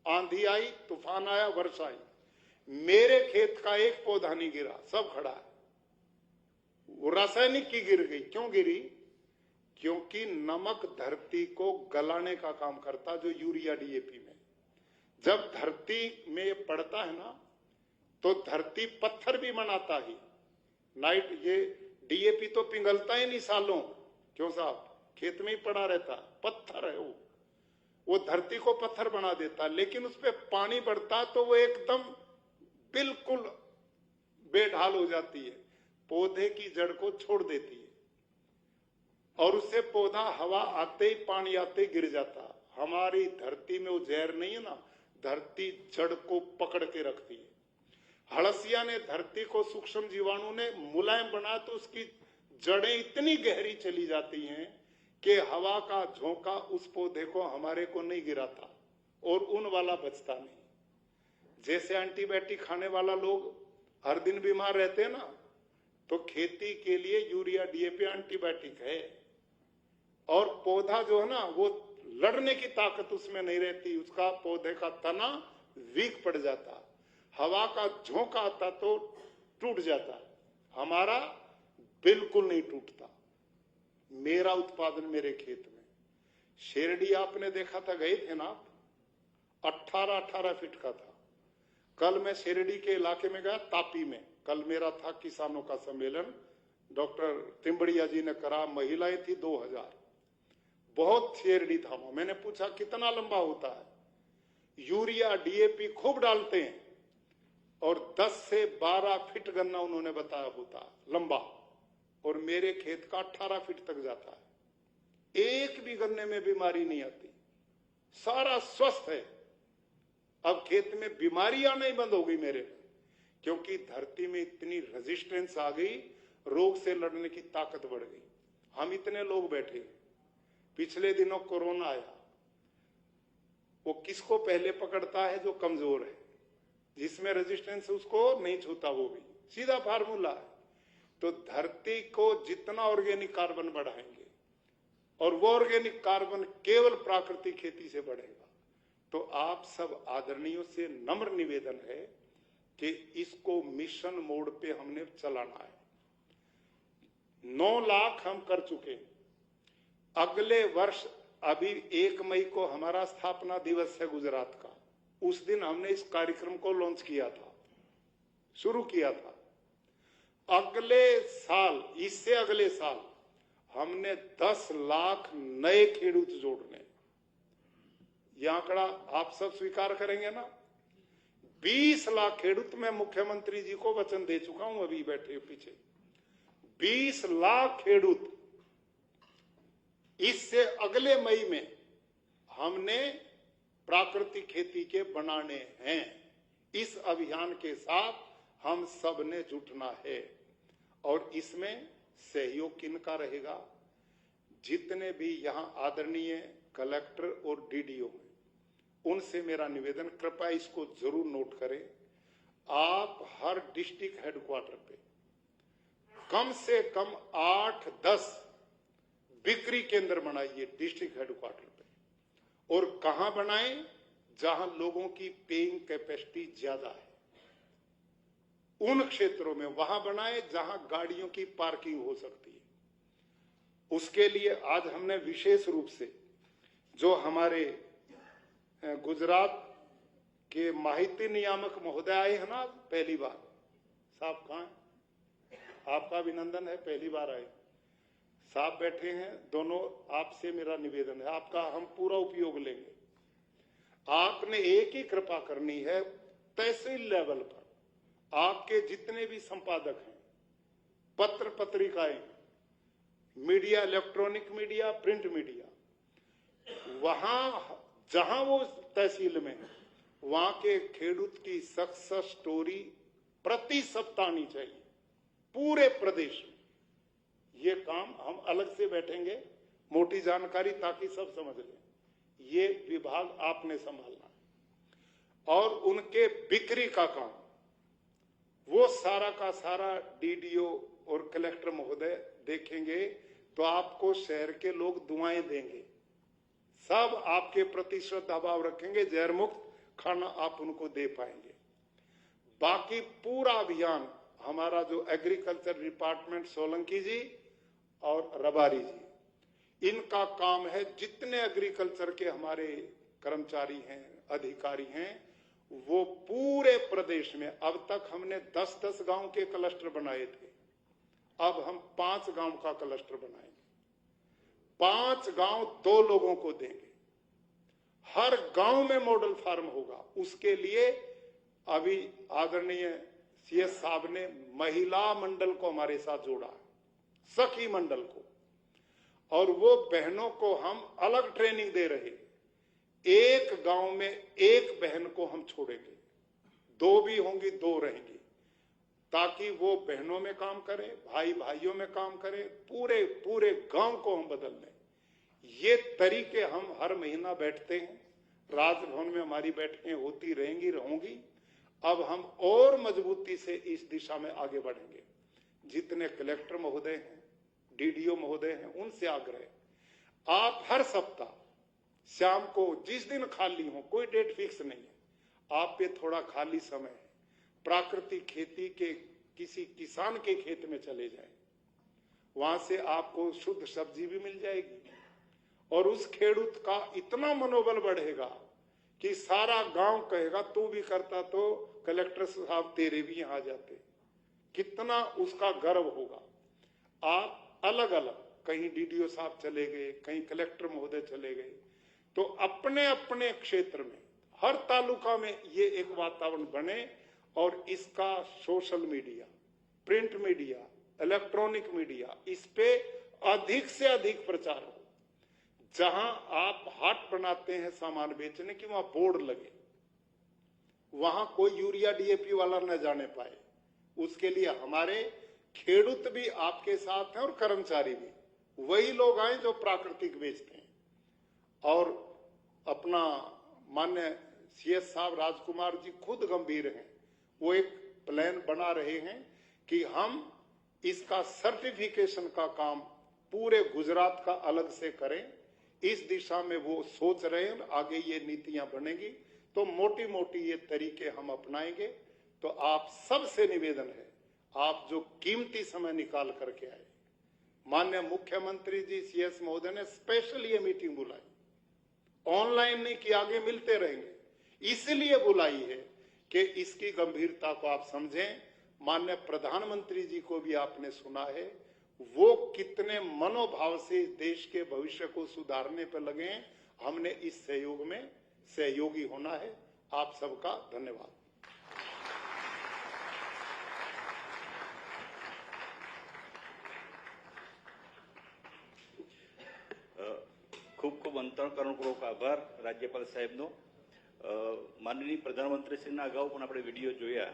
आंधी आई, तूफान आया, वर्षा आई, मेरे खेत का एक पौधा नहीं गिरा, सब खड़ा है। वो रासायनिक की गिर गई। क्यों गिरी? क्योंकि नमक धरती को गलाने का काम करता, जो यूरिया डीएपी में जब धरती में पड़ता है ना तो धरती पत्थर भी बनाता ही। नाइट ये डीएपी तो पिघलता ही नहीं सालों, क्यों साहब, खेत में ही पड़ा रहता, पत्थर है वो धरती को पत्थर बना देता। लेकिन उस पर पानी पड़ता तो वो एकदम बिल्कुल बेढाल हो जाती है, पौधे की जड़ को छोड़ देती है, और उससे पौधा हवा आते ही पानी आते ही गिर जाता। हमारी धरती में वो जहर नहीं है ना, धरती जड़ को पकड़ के रखती है। हड़सिया ने धरती को सूक्ष्म जीवाणु ने मुलायम बना तो उसकी जड़ें इतनी गहरी चली जाती हैं कि हवा का झोंका उस पौधे को हमारे को नहीं गिराता और उन वाला बचता नहीं। जैसे एंटीबायोटिक खाने वाला लोग हर दिन बीमार रहते हैं ना, तो खेती के लिए यूरिया डीएपी एंटीबायोटिक है। और पौधा जो है ना वो लड़ने की ताकत उसमें नहीं रहती, उसका पौधे का तना वीक पड़ जाता, हवा का झोंका आता तो टूट जाता। हमारा बिल्कुल नहीं टूटता। मेरा उत्पादन मेरे खेत में, शेरडी आपने देखा था, गए थे ना आप, 18-18 फीट का था। कल मैं शेरडी के इलाके में गया, तापी में, कल मेरा था किसानों का सम्मेलन, डॉक्टर तिम्बड़िया जी ने करा, महिलाएं थी 2000, बहुत शेरडी था वहां। मैंने पूछा कितना लंबा होता है? यूरिया डीएपी खूब डालते हैं और 10 से 12 फीट गन्ना उन्होंने बताया होता लंबा, और मेरे खेत का 18 फीट तक जाता है। एक भी गन्ने में बीमारी नहीं आती, सारा स्वस्थ है। अब खेत में बीमारी आना ही बंद हो गई मेरे में, क्योंकि धरती में इतनी रेजिस्टेंस आ गई, रोग से लड़ने की ताकत बढ़ गई। हम इतने लोग बैठे, पिछले दिनों कोरोना आया, वो किसको पहले पकड़ता है? जो कमजोर है, जिसमें रेजिस्टेंस उसको नहीं छूता, वो भी सीधा फार्मूला है। तो धरती को जितना ऑर्गेनिक कार्बन बढ़ाएंगे, और वो ऑर्गेनिक कार्बन केवल प्राकृतिक खेती से बढ़ेगा। तो आप सब आदरणीयों से नम्र निवेदन है कि इसको मिशन मोड पे हमने चलाना है। 9 लाख हम कर चुके। अगले वर्ष, अभी 1 मई को हमारा स्थापना दिवस है गुजरात का, उस दिन हमने इस कार्यक्रम को लॉन्च किया था, शुरू किया था। अगले साल, इससे अगले साल हमने 10 लाख नए खेडूत जोड़ने। यह आंकड़ा आप सब स्वीकार करेंगे ना? 20 लाख खेडूत मैं मुख्यमंत्री जी को वचन दे चुका हूं, अभी बैठे पीछे 20 लाख खेडूत। इससे अगले मई में हमने प्राकृतिक खेती के बनाने हैं। इस अभियान के साथ हम सब ने जुटना है, और इसमें सहयोग किनका रहेगा? जितने भी यहां आदरणीय कलेक्टर और डीडीओ हैं, उनसे मेरा निवेदन, कृपया इसको जरूर नोट करें। आप हर डिस्ट्रिक्ट हेडक्वार्टर पे कम से कम 8-10 बिक्री केंद्र बनाइए डिस्ट्रिक्ट हेडक्वार्टर पे। और कहां बनाएं? जहां लोगों की पेइंग कैपेसिटी ज्यादा है, उन क्षेत्रों में वहां बनाएं जहां गाड़ियों की पार्किंग हो सकती है। उसके लिए आज हमने विशेष रूप से जो हमारे गुजरात के माहिती नियामक महोदय आए हैं ना, पहली बार, साहब कहां है? आपका अभिनंदन है, पहली बार आए साहब, बैठे हैं दोनों। आपसे मेरा निवेदन है, आपका हम पूरा उपयोग लेंगे। आपने एक ही कृपा करनी है, तहसील लेवल पर आपके जितने भी संपादक हैं पत्र पत्रिकाएं, media, electronic media, print media, वहां जहां वो तहसील में है, वहां के खेडूत की सक्सेस स्टोरी प्रति सप्ताह आनी चाहिए पूरे प्रदेश में। ये काम हम अलग से बैठेंगे, मोटी जानकारी ताकि सब समझ लें। ये विभाग आपने संभालना है। और उनके बिक्री का काम, वो सारा का सारा डीडीओ और कलेक्टर महोदय देखेंगे, तो आपको शहर के लोग दुआएं देंगे, सब आपके प्रति श्रद्धा भाव रखेंगे, जहर मुक्त खाना आप उनको दे पाएंगे। बाकी पूरा अभियान हमारा जो एग्रीकल्चर डिपार्टमेंट सोलंकी जी और रबारी जी, इनका काम है। जितने एग्रीकल्चर के हमारे कर्मचारी हैं, अधिकारी हैं, वो पूरे प्रदेश में, अब तक हमने 10-10 गांव के क्लस्टर बनाए थे, अब हम 5 गांव का क्लस्टर बनाएंगे। 5 गांव 2 लोगों को देंगे, हर गांव में मॉडल फार्म होगा। उसके लिए अभी आदरणीय सीएस साहब ने महिला मंडल को हमारे साथ जोड़ा है, सखी मंडल को, और वो बहनों को हम अलग ट्रेनिंग दे रहे हैं। एक गांव में एक बहन को हम छोड़ेंगे, 2 भी होंगी, 2 रहेंगी, ताकि वो बहनों में काम करें, भाई भाइयों में काम करें, पूरे पूरे गांव को हम बदल दें। ये तरीके हम हर महीना बैठते हैं, राजभवन में हमारी बैठकें होती रहेंगी, रहूंगी। अब हम और मजबूती से इस दिशा में आगे बढ़ेंगे। जितने कलेक्टर महोदय हैं, डीडीओ महोदय हैं, उनसे आग्रह, आप हर सप्ताह शाम को जिस दिन खाली हो, कोई डेट फिक्स नहीं है, आप पे थोड़ा खाली समय है, प्राकृतिक खेती के किसी किसान के खेत में चले जाएं, वहां से आपको शुद्ध सब्जी भी मिल जाएगी, और उस खेडूत का इतना मनोबल बढ़ेगा कि सारा गांव कहेगा तू भी करता तो कलेक्टर साहब तेरे भी यहां जाते। कितना उसका गर्व होगा। आप अलग अलग, कहीं डीडीओ साहब चले गए, कहीं कलेक्टर महोदय चले गए, तो अपने अपने क्षेत्र में हर तालुका में ये एक वातावरण बने, और इसका social media, print media, electronic media, इस पे अधिक से अधिक प्रचार हो। जहां आप हाट बनाते हैं सामान बेचने की, वहां बोर्ड लगे, वहां कोई यूरिया डीएपी वाला न जाने पाए। उसके लिए हमारे खेडूत भी आपके साथ हैं और कर्मचारी भी, वही लोग आए जो प्राकृतिक बेचते हैं। और अपना मान्य सीएस साहब राजकुमार जी खुद गंभीर हैं, वो एक प्लान बना रहे हैं कि हम इसका सर्टिफिकेशन का काम पूरे गुजरात का अलग से करें। इस दिशा में वो सोच रहे हैं, आगे ये नीतियां बनेगी तो मोटी मोटी ये तरीके हम अपनाएंगे। तो आप सबसे निवेदन है, आप जो कीमती समय निकाल करके आए, माननीय मुख्यमंत्री जी सीएस महोदय ने स्पेशल ये मीटिंग बुलाई, ऑनलाइन नहीं कि आगे मिलते रहेंगे, इसलिए बुलाई है कि इसकी गंभीरता को आप समझें। माननीय प्रधानमंत्री जी को भी आपने सुना है, वो कितने मनोभाव से इस देश के भविष्य को सुधारने पर लगे हैं। हमने इस सहयोग में सहयोगी होना है। आप सबका धन्यवाद। ખૂબ ખૂબ અંતઃકરણપૂર્વક આભાર રાજ્યપાલ સાહેબનો. માનનીય પ્રધાનમંત્રીશ્રીના અગાઉ પણ આપણે વિડીયો જોયા